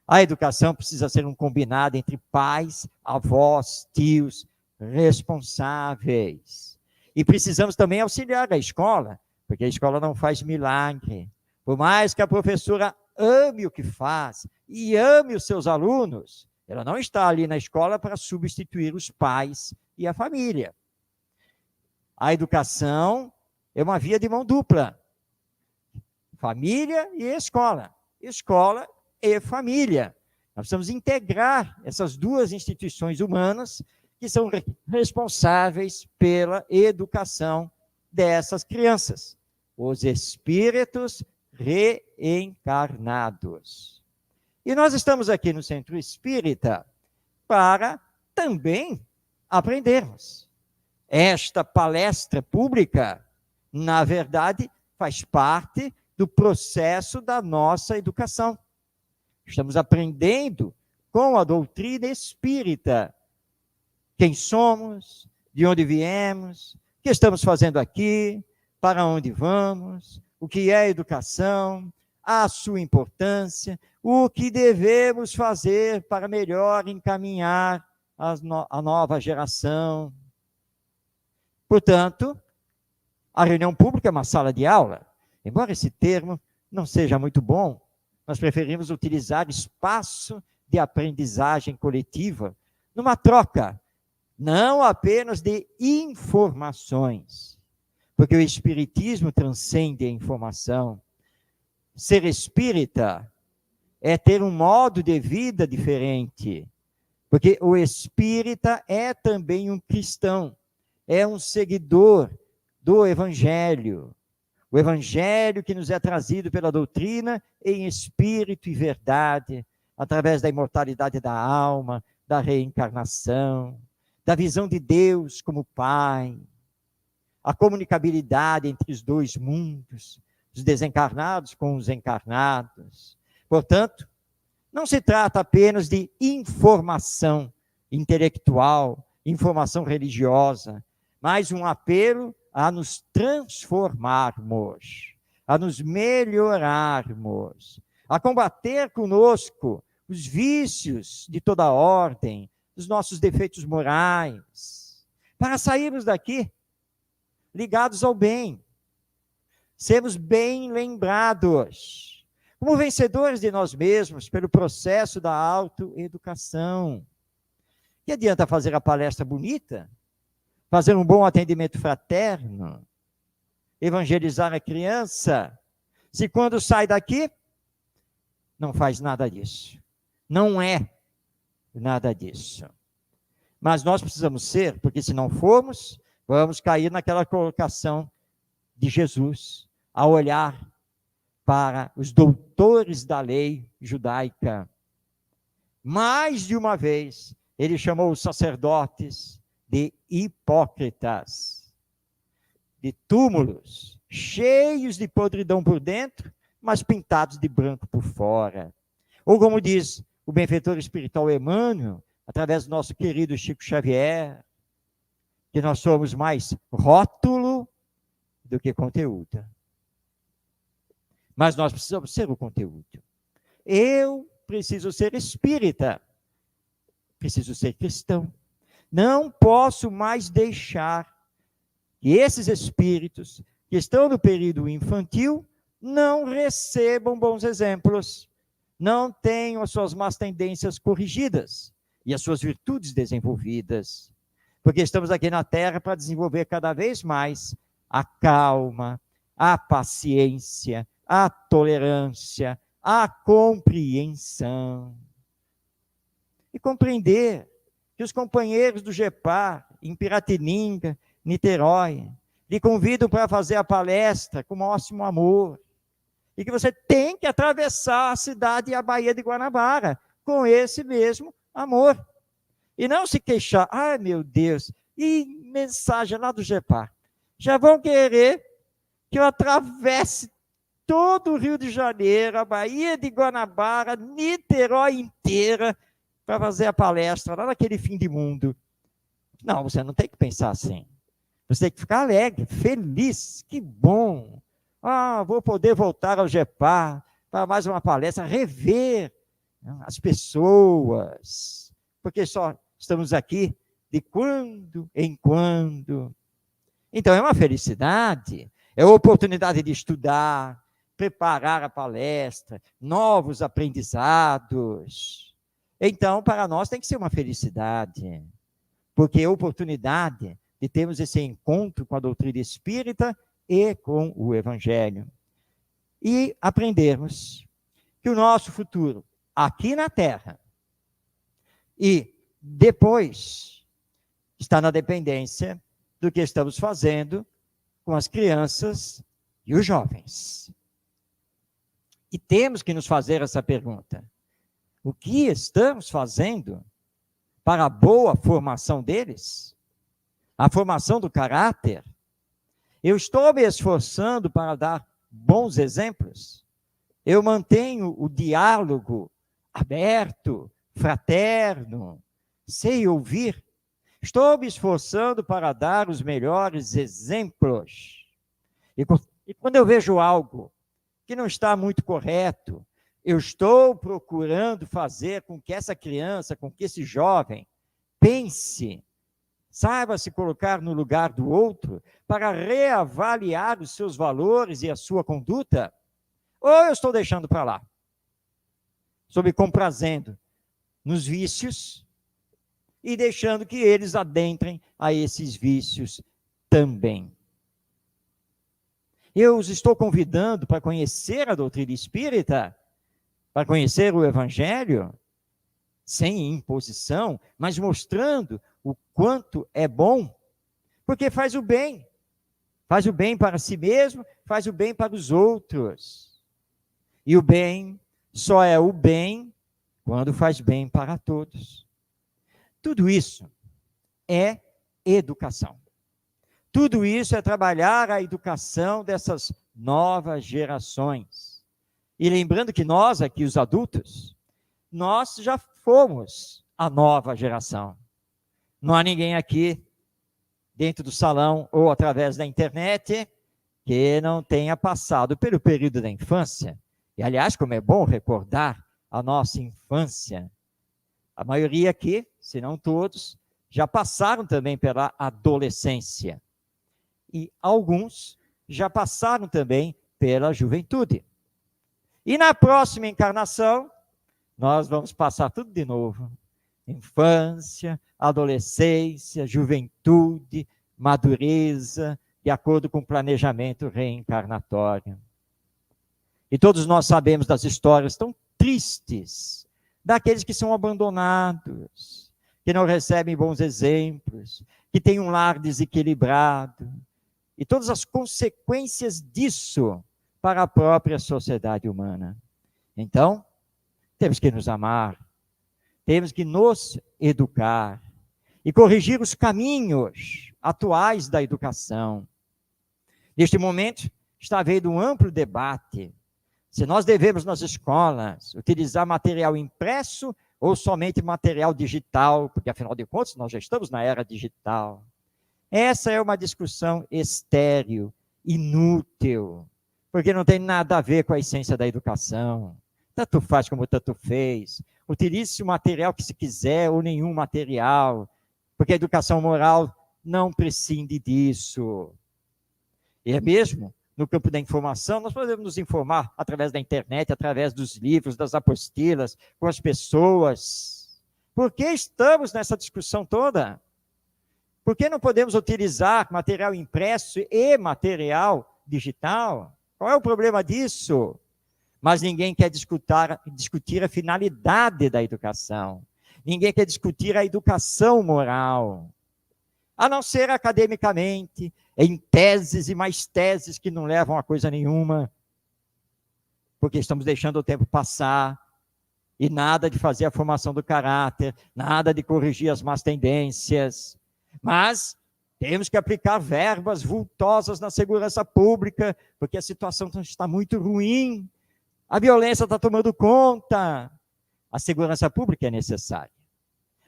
Speaker 2: A educação precisa ser um combinado entre pais, avós, tios, responsáveis. E precisamos também auxiliar a escola, porque a escola não faz milagre. Por mais que a professora ame o que faz e ame os seus alunos, ela não está ali na escola para substituir os pais e a família. A educação é uma via de mão dupla. Família e escola. Escola e família. Nós precisamos integrar essas duas instituições humanas que são responsáveis pela educação dessas crianças. Os espíritos reencarnados. E nós estamos aqui no Centro Espírita para também aprendermos. Esta palestra pública, na verdade, faz parte do processo da nossa educação. Estamos aprendendo com a doutrina espírita quem somos, de onde viemos, o que estamos fazendo aqui, para onde vamos, o que é educação, a sua importância, o que devemos fazer para melhor encaminhar a nova geração. Portanto, a reunião pública é uma sala de aula. Embora esse termo não seja muito bom, nós preferimos utilizar espaço de aprendizagem coletiva numa troca, não apenas de informações, porque o espiritismo transcende a informação. Ser espírita é ter um modo de vida diferente, porque o espírita é também um cristão, é um seguidor do Evangelho. O Evangelho que nos é trazido pela doutrina em espírito e verdade, através da imortalidade da alma, da reencarnação, da visão de Deus como Pai, a comunicabilidade entre os dois mundos, os desencarnados com os encarnados. Portanto, não se trata apenas de informação intelectual, informação religiosa, mas um apelo a nos transformarmos, a nos melhorarmos, a combater conosco os vícios de toda ordem, os nossos defeitos morais, para sairmos daqui ligados ao bem, sermos bem lembrados, como vencedores de nós mesmos pelo processo da autoeducação. Que adianta fazer a palestra bonita, fazer um bom atendimento fraterno, evangelizar a criança, se quando sai daqui, não faz nada disso. Não é nada disso. Mas nós precisamos ser, porque se não formos, vamos cair naquela colocação de Jesus, a olhar para os doutores da lei judaica. Mais de uma vez, ele chamou os sacerdotes de hipócritas, de túmulos, cheios de podridão por dentro, mas pintados de branco por fora. Ou como diz o benfeitor espiritual Emmanuel, através do nosso querido Chico Xavier, que nós somos mais rótulo do que conteúdo. Mas nós precisamos ser o conteúdo. Eu preciso ser espírita, preciso ser cristão. Não posso mais deixar que esses espíritos que estão no período infantil não recebam bons exemplos, não tenham as suas más tendências corrigidas e as suas virtudes desenvolvidas, porque estamos aqui na Terra para desenvolver cada vez mais a calma, a paciência, a tolerância, a compreensão. E compreender que os companheiros do GEPAR, em Piratininga, Niterói, lhe convidam para fazer a palestra com o máximo amor, e que você tem que atravessar a cidade e a Baía de Guanabara com esse mesmo amor. E não se queixar, ai meu Deus, e mensagem lá do GEPAR, já vão querer que eu atravesse todo o Rio de Janeiro, a Baía de Guanabara, Niterói inteira, para fazer a palestra lá naquele fim de mundo. Não, você não tem que pensar assim. Você tem que ficar alegre, feliz, que bom. Vou poder voltar ao GEPAR para mais uma palestra, rever as pessoas, porque só estamos aqui de quando em quando. Então é uma felicidade, é a oportunidade de estudar, preparar a palestra, novos aprendizados. Então, para nós tem que ser uma felicidade, porque é a oportunidade de termos esse encontro com a doutrina espírita e com o Evangelho. E aprendermos que o nosso futuro, aqui na Terra, e depois, está na dependência do que estamos fazendo com as crianças e os jovens. E temos que nos fazer essa pergunta: o que estamos fazendo para a boa formação deles? A formação do caráter? Eu estou me esforçando para dar bons exemplos? Eu mantenho o diálogo aberto, fraterno, sei ouvir? Estou me esforçando para dar os melhores exemplos. E quando eu vejo algo que não está muito correto, eu estou procurando fazer com que essa criança, com que esse jovem pense, saiba se colocar no lugar do outro para reavaliar os seus valores e a sua conduta, ou eu estou deixando para lá? Estou me comprazendo nos vícios e deixando que eles adentrem a esses vícios também. Eu os estou convidando para conhecer a doutrina espírita, para conhecer o Evangelho, sem imposição, mas mostrando o quanto é bom, porque faz o bem para si mesmo, faz o bem para os outros. E o bem só é o bem quando faz bem para todos. Tudo isso é educação. Tudo isso é trabalhar a educação dessas novas gerações. E lembrando que nós aqui, os adultos, nós já fomos a nova geração. Não há ninguém aqui dentro do salão ou através da internet que não tenha passado pelo período da infância. E, aliás, como é bom recordar a nossa infância. A maioria aqui, se não todos, já passaram também pela adolescência. E alguns já passaram também pela juventude. E na próxima encarnação, nós vamos passar tudo de novo. Infância, adolescência, juventude, madureza, de acordo com o planejamento reencarnatório. E todos nós sabemos das histórias tão tristes daqueles que são abandonados, que não recebem bons exemplos, que têm um lar desequilibrado, e todas as consequências disso para a própria sociedade humana. Então, temos que nos amar, temos que nos educar e corrigir os caminhos atuais da educação. Neste momento, está havendo um amplo debate se nós devemos nas escolas utilizar material impresso ou somente material digital, porque afinal de contas nós já estamos na era digital. Essa é uma discussão estéril, inútil, porque não tem nada a ver com a essência da educação. Tanto faz como tanto fez. Utilize o material que se quiser ou nenhum material, porque a educação moral não prescinde disso. E é mesmo no campo da informação, nós podemos nos informar através da internet, através dos livros, das apostilas, com as pessoas. Por que estamos nessa discussão toda? Por que não podemos utilizar material impresso e material digital? Qual é o problema disso? Mas ninguém quer discutir a finalidade da educação. Ninguém quer discutir a educação moral. A não ser academicamente, em teses e mais teses que não levam a coisa nenhuma, porque estamos deixando o tempo passar, e nada de fazer a formação do caráter, nada de corrigir as más tendências, mas temos que aplicar verbas vultosas na segurança pública, porque a situação está muito ruim, a violência está tomando conta, a segurança pública é necessária.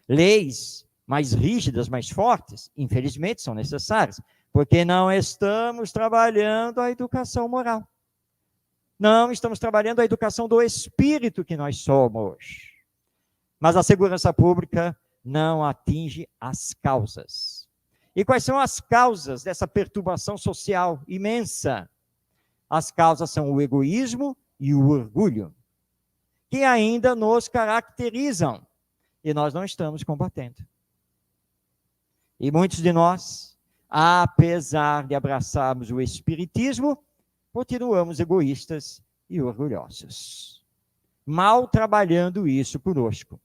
Speaker 2: Leis mais rígidas, mais fortes, infelizmente são necessárias, porque não estamos trabalhando a educação moral. Não estamos trabalhando a educação do espírito que nós somos. Mas a segurança pública não atinge as causas. E quais são as causas dessa perturbação social imensa? As causas são o egoísmo e o orgulho, que ainda nos caracterizam, e nós não estamos combatendo. E muitos de nós, apesar de abraçarmos o espiritismo, continuamos egoístas e orgulhosos. Mal trabalhando isso conosco.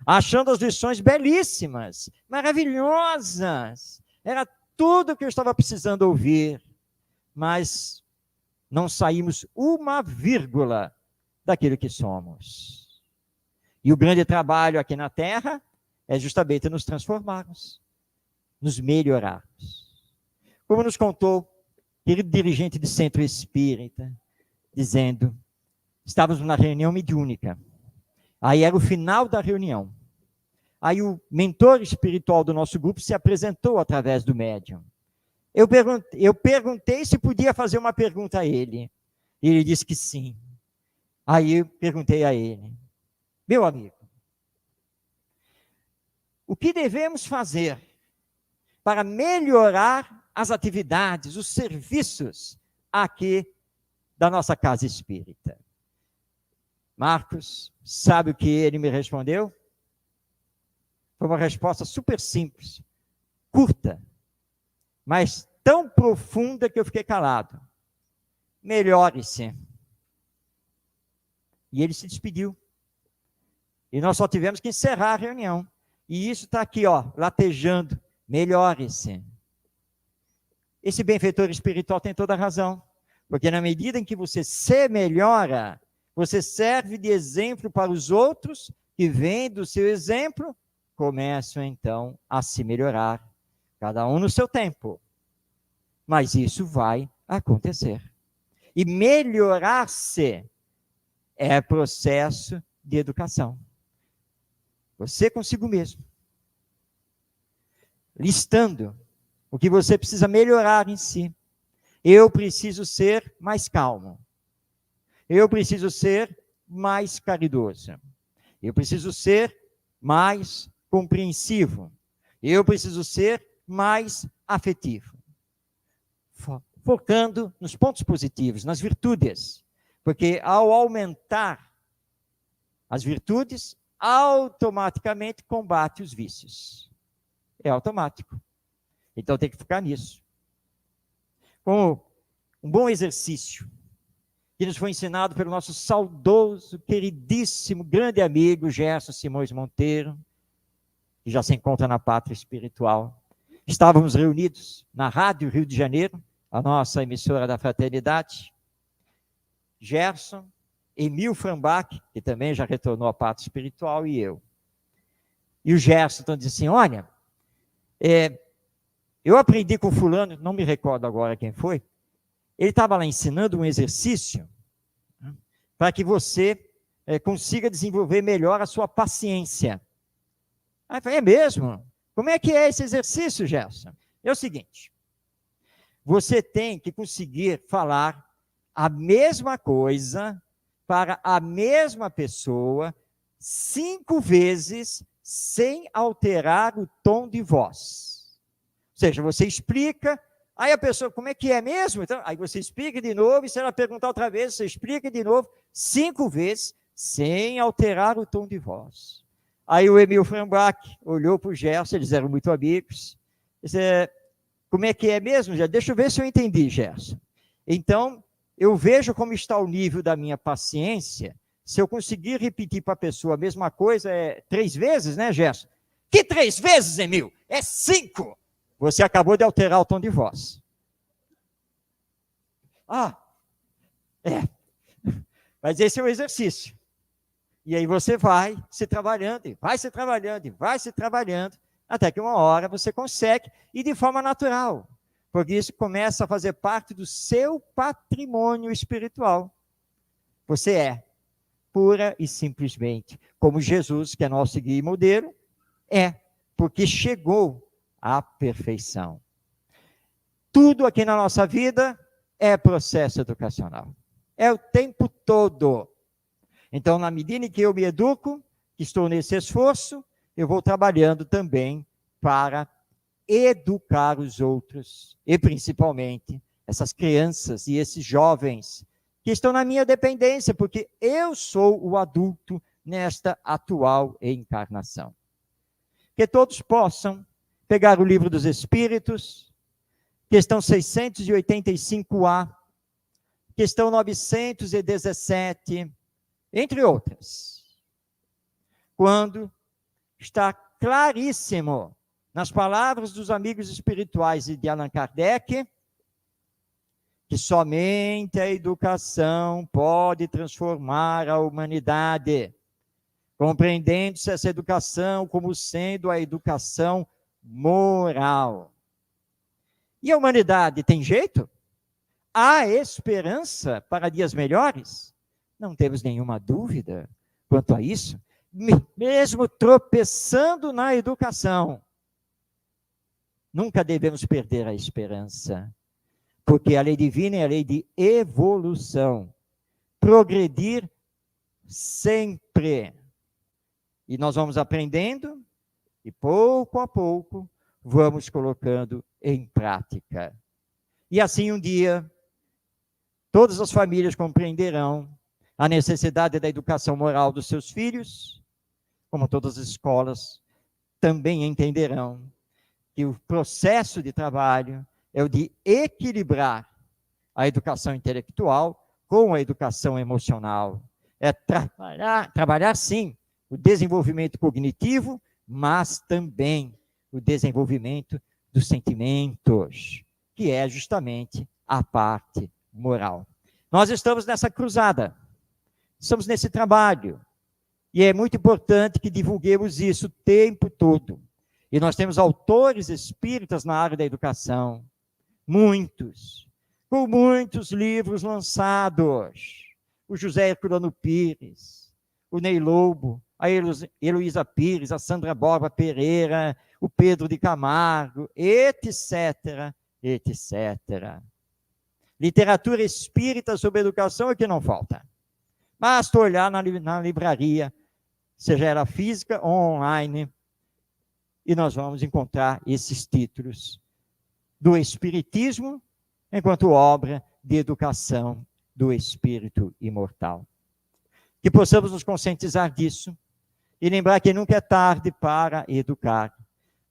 Speaker 2: Achando as lições belíssimas, maravilhosas. Era tudo o que eu estava precisando ouvir. Mas não saímos uma vírgula daquilo que somos. E o grande trabalho aqui na Terra é justamente nos transformarmos, nos melhorarmos. Como nos contou querido dirigente de centro espírita, dizendo, estávamos na reunião mediúnica, aí era o final da reunião, aí o mentor espiritual do nosso grupo se apresentou através do médium. Eu perguntei se podia fazer uma pergunta a ele, e ele disse que sim. Aí eu perguntei a ele, meu amigo, o que devemos fazer para melhorar as atividades, os serviços aqui da nossa casa espírita? Marcos, sabe o que ele me respondeu? Foi uma resposta super simples, curta, mas tão profunda que eu fiquei calado. Melhore-se. E ele se despediu. E nós só tivemos que encerrar a reunião. E isso está aqui, ó, latejando. Melhore-se. Esse benfeitor espiritual tem toda a razão. Porque na medida em que você se melhora, você serve de exemplo para os outros que vêm do seu exemplo, começam então a se melhorar. Cada um no seu tempo. Mas isso vai acontecer. E melhorar-se é processo de educação. Você consigo mesmo. Listando o que você precisa melhorar em si. Eu preciso ser mais calmo. Eu preciso ser mais caridoso. Eu preciso ser mais compreensivo. Eu preciso ser mais afetivo. Focando nos pontos positivos, nas virtudes. Porque ao aumentar as virtudes, automaticamente combate os vícios. É automático. Então tem que ficar nisso. Como um bom exercício que nos foi ensinado pelo nosso saudoso, queridíssimo, grande amigo Gerson Simões Monteiro, que já se encontra na pátria espiritual. Estávamos reunidos na Rádio Rio de Janeiro, a nossa emissora da Fraternidade. Gerson, Emil Frambach, que também já retornou à pátria espiritual, e eu. E o Gerson então disse assim, olha, eu aprendi com fulano, não me recordo agora quem foi, ele estava lá ensinando um exercício, né, para que você consiga desenvolver melhor a sua paciência. Aí eu falei, é mesmo? Como é que é esse exercício, Gerson? É o seguinte, você tem que conseguir falar a mesma coisa para a mesma pessoa 5 vezes sem alterar o tom de voz. Ou seja, você explica, aí a pessoa, como é que é mesmo? Então, aí você explica de novo, e se ela perguntar outra vez, você explica de novo 5 vezes sem alterar o tom de voz. Aí o Emil Frambach olhou para o Gerson, eles eram muito amigos, disse, como é que é mesmo? Deixa eu ver se eu entendi, Gerson. Então, eu vejo como está o nível da minha paciência, se eu conseguir repetir para a pessoa a mesma coisa 3 vezes, né, Gerson? Que 3 vezes, Emil? É 5! Você acabou de alterar o tom de voz. Mas esse é o exercício. E aí você vai se trabalhando, e vai se trabalhando, e vai se trabalhando, até que uma hora você consegue, e de forma natural, porque isso começa a fazer parte do seu patrimônio espiritual. Você é, pura e simplesmente, como Jesus, que é nosso guia e modelo, porque chegou à perfeição. Tudo aqui na nossa vida é processo educacional. É o tempo todo. Então, na medida em que eu me educo, que estou nesse esforço, eu vou trabalhando também para educar os outros, e principalmente essas crianças e esses jovens que estão na minha dependência, porque eu sou o adulto nesta atual encarnação. Que todos possam pegar o Livro dos Espíritos, questão 685A, questão 917, entre outras, quando está claríssimo, nas palavras dos amigos espirituais e de Allan Kardec, que somente a educação pode transformar a humanidade, compreendendo-se essa educação como sendo a educação moral. E a humanidade tem jeito? Há esperança para dias melhores? Não temos nenhuma dúvida quanto a isso, mesmo tropeçando na educação. Nunca devemos perder a esperança, porque a lei divina é a lei de evolução, progredir sempre. E nós vamos aprendendo, e pouco a pouco vamos colocando em prática. E assim um dia, todas as famílias compreenderão a necessidade da educação moral dos seus filhos, como todas as escolas também entenderão que o processo de trabalho é o de equilibrar a educação intelectual com a educação emocional. É trabalhar sim, o desenvolvimento cognitivo, mas também o desenvolvimento dos sentimentos, que é justamente a parte moral. Nós estamos nessa cruzada, estamos nesse trabalho, e é muito importante que divulguemos isso o tempo todo. E nós temos autores espíritas na área da educação, muitos, com muitos livros lançados. O José Herculano Pires, o Ney Lobo, a Heloísa Pires, a Sandra Borba Pereira, o Pedro de Camargo, etc., etc. Literatura espírita sobre educação é que não falta. Basta olhar na livraria, seja ela física ou online, e nós vamos encontrar esses títulos do Espiritismo, enquanto obra de educação do espírito imortal. Que possamos nos conscientizar disso e lembrar que nunca é tarde para educar,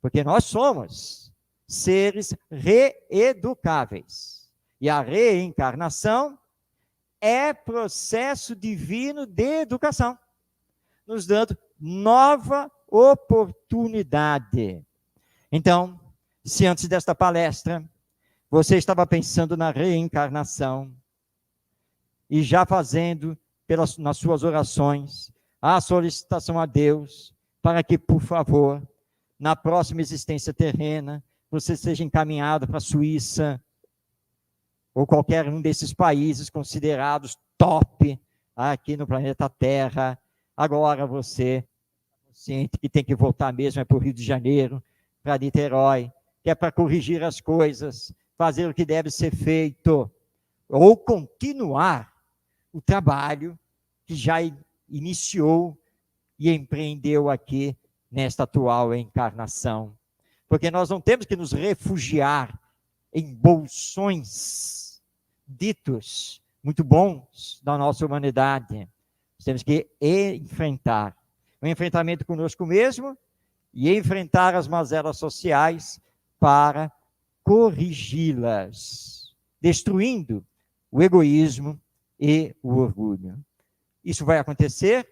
Speaker 2: porque nós somos seres reeducáveis. E a reencarnação é processo divino de educação, nos dando nova oportunidade. Então, se antes desta palestra você estava pensando na reencarnação e já fazendo nas suas orações a solicitação a Deus para que, por favor, na próxima existência terrena, você seja encaminhado para a Suíça ou qualquer um desses países considerados top aqui no planeta Terra. Agora você sente que tem que voltar mesmo para o Rio de Janeiro, para Niterói, que é para corrigir as coisas, fazer o que deve ser feito, ou continuar o trabalho que já iniciou e empreendeu aqui nesta atual encarnação. Porque nós não temos que nos refugiar em bolsões ditos muito bons da nossa humanidade. Nós temos que enfrentar o enfrentamento conosco mesmo e enfrentar as mazelas sociais para corrigi-las, destruindo o egoísmo e o orgulho. Isso vai acontecer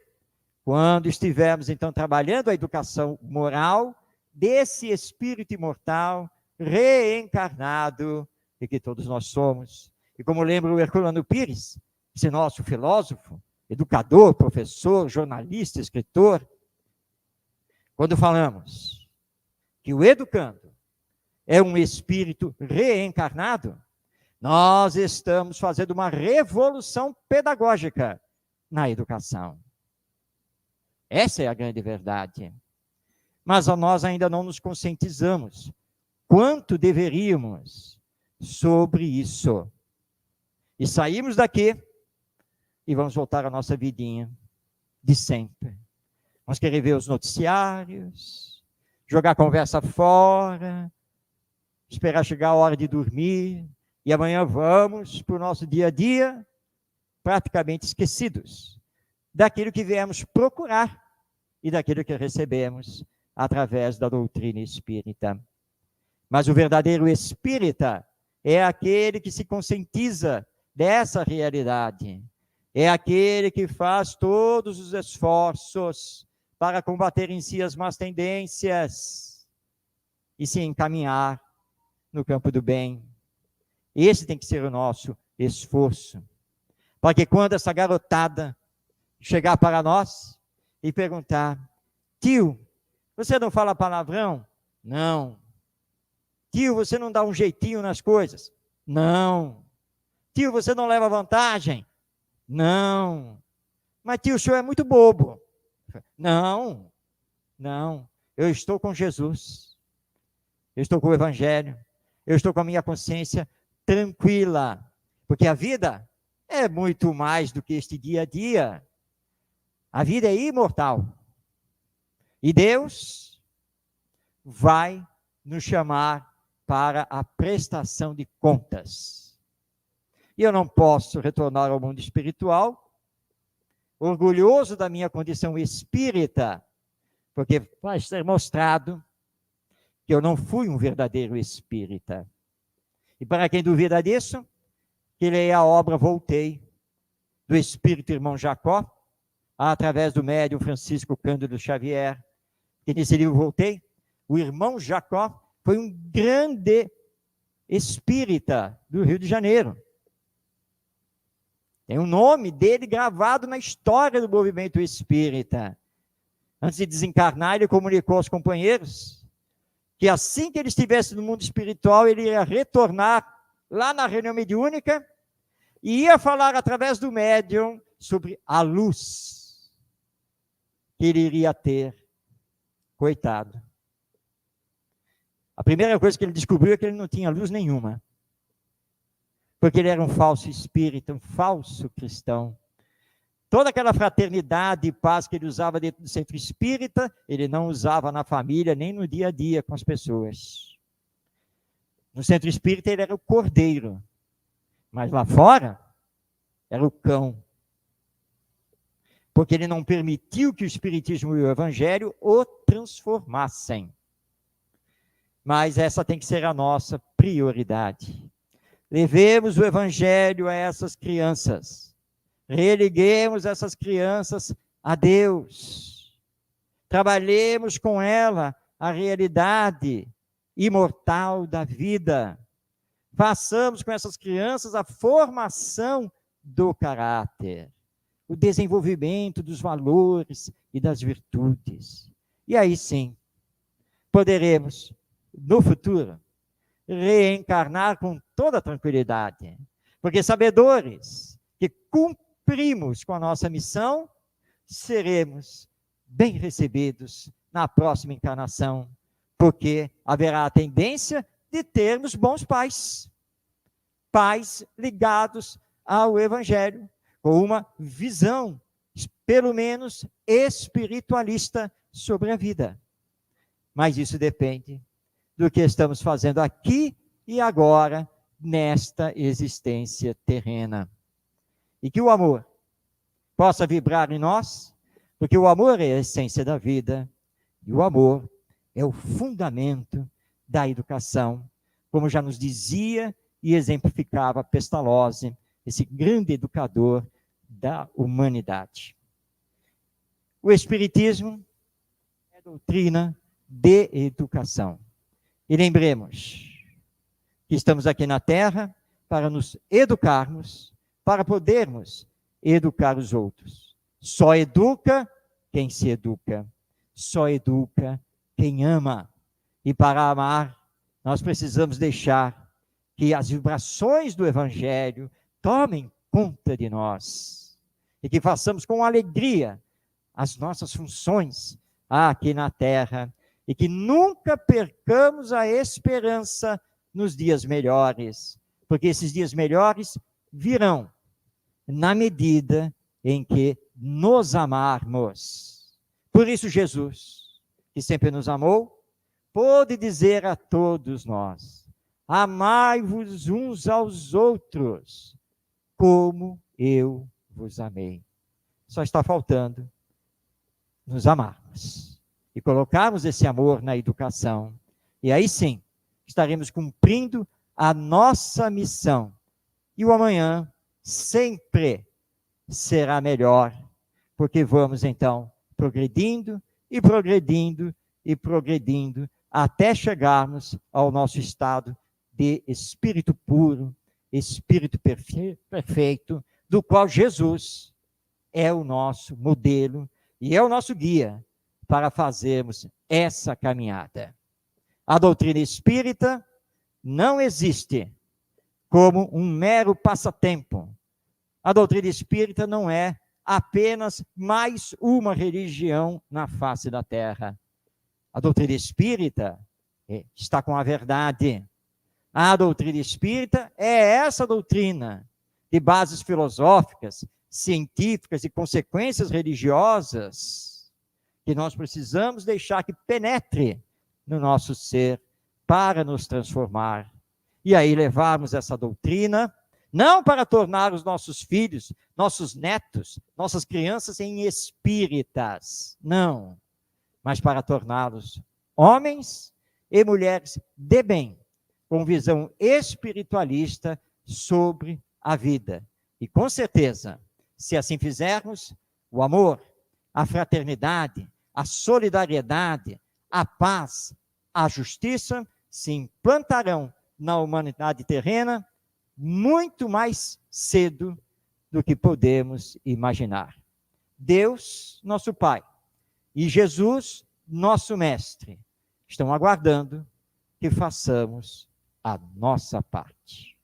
Speaker 2: quando estivermos, então, trabalhando a educação moral desse espírito imortal, reencarnado, e que todos nós somos. E como lembra o Herculano Pires, esse nosso filósofo, educador, professor, jornalista, escritor, quando falamos que o educando é um espírito reencarnado, nós estamos fazendo uma revolução pedagógica na educação. Essa é a grande verdade. Mas nós ainda não nos conscientizamos quanto deveríamos sobre isso. E saímos daqui e vamos voltar à nossa vidinha de sempre. Vamos querer ver os noticiários, jogar a conversa fora, esperar chegar a hora de dormir, e amanhã vamos para o nosso dia a dia praticamente esquecidos daquilo que viemos procurar e daquilo que recebemos através da doutrina espírita. Mas o verdadeiro espírita é aquele que se conscientiza dessa realidade, é aquele que faz todos os esforços para combater em si as más tendências e se encaminhar no campo do bem. Esse tem que ser o nosso esforço, para que quando essa garotada chegar para nós e perguntar: tio, você não fala palavrão? Não. Tio, você não dá um jeitinho nas coisas? Não. Tio, você não leva vantagem? Não. Mas tio, o senhor é muito bobo. Não. Não. Eu estou com Jesus. Eu estou com o Evangelho. Eu estou com a minha consciência tranquila. Porque a vida é muito mais do que este dia a dia. A vida é imortal. E Deus vai nos chamar para a prestação de contas. E eu não posso retornar ao mundo espiritual, orgulhoso da minha condição espírita, porque vai ser mostrado que eu não fui um verdadeiro espírita. E para quem duvida disso, que leia a obra Voltei, do espírito irmão Jacó, através do médium Francisco Cândido Xavier, que nesse livro Voltei, o irmão Jacó foi um grande espírita do Rio de Janeiro. Tem o nome dele gravado na história do movimento espírita. Antes de desencarnar, ele comunicou aos companheiros que assim que ele estivesse no mundo espiritual, ele ia retornar lá na reunião mediúnica e ia falar através do médium sobre a luz que ele iria ter. Coitado. A primeira coisa que ele descobriu é que ele não tinha luz nenhuma. Porque ele era um falso espírita, um falso cristão. Toda aquela fraternidade e paz que ele usava dentro do centro espírita, ele não usava na família, nem no dia a dia com as pessoas. No centro espírita ele era o cordeiro, mas lá fora era o cão. Porque ele não permitiu que o espiritismo e o evangelho o transformassem. Mas essa tem que ser a nossa prioridade. Levemos o evangelho a essas crianças, religuemos essas crianças a Deus. Trabalhemos com ela a realidade imortal da vida. Façamos com essas crianças a formação do caráter, o desenvolvimento dos valores e das virtudes. E aí sim, poderemos, no futuro, reencarnar com toda tranquilidade, porque sabedores que cumprimos com a nossa missão, seremos bem recebidos na próxima encarnação, porque haverá a tendência de termos bons pais, pais ligados ao Evangelho, com uma visão, pelo menos espiritualista, sobre a vida. Mas isso depende do que estamos fazendo aqui e agora, nesta existência terrena. E que o amor possa vibrar em nós, porque o amor é a essência da vida, e o amor é o fundamento da educação, como já nos dizia e exemplificava Pestalozzi, esse grande educador da humanidade. O Espiritismo é doutrina de educação. E lembremos que estamos aqui na Terra para nos educarmos, para podermos educar os outros. Só educa quem se educa. Só educa quem ama. E para amar, nós precisamos deixar que as vibrações do Evangelho tomem conta de nós. E que façamos com alegria as nossas funções aqui na Terra. E que nunca percamos a esperança nos dias melhores. Porque esses dias melhores virão na medida em que nos amarmos. Por isso Jesus, que sempre nos amou, pôde dizer a todos nós: amai-vos uns aos outros, como eu vos amei. Só está faltando nos amarmos e colocarmos esse amor na educação. E aí sim, estaremos cumprindo a nossa missão. E o amanhã sempre será melhor, porque vamos então progredindo e progredindo e progredindo até chegarmos ao nosso estado de espírito puro, espírito perfeito, do qual Jesus é o nosso modelo e é o nosso guia para fazermos essa caminhada. A doutrina espírita não existe como um mero passatempo. A doutrina espírita não é apenas mais uma religião na face da terra. A doutrina espírita está com a verdade. A doutrina espírita é essa doutrina de bases filosóficas, científicas e consequências religiosas que nós precisamos deixar que penetre no nosso ser para nos transformar. E aí levarmos essa doutrina, não para tornar os nossos filhos, nossos netos, nossas crianças em espíritas, não, mas para torná-los homens e mulheres de bem, com visão espiritualista sobre a vida. E com certeza, se assim fizermos, o amor, a fraternidade, a solidariedade, a paz, a justiça se implantarão na humanidade terrena muito mais cedo do que podemos imaginar. Deus, nosso Pai, e Jesus, nosso Mestre, estão aguardando que façamos a nossa parte.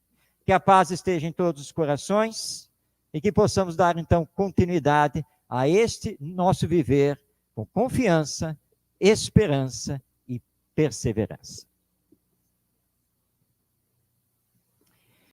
Speaker 2: Que a paz esteja em todos os corações e que possamos dar, então, continuidade a este nosso viver com confiança, esperança e perseverança.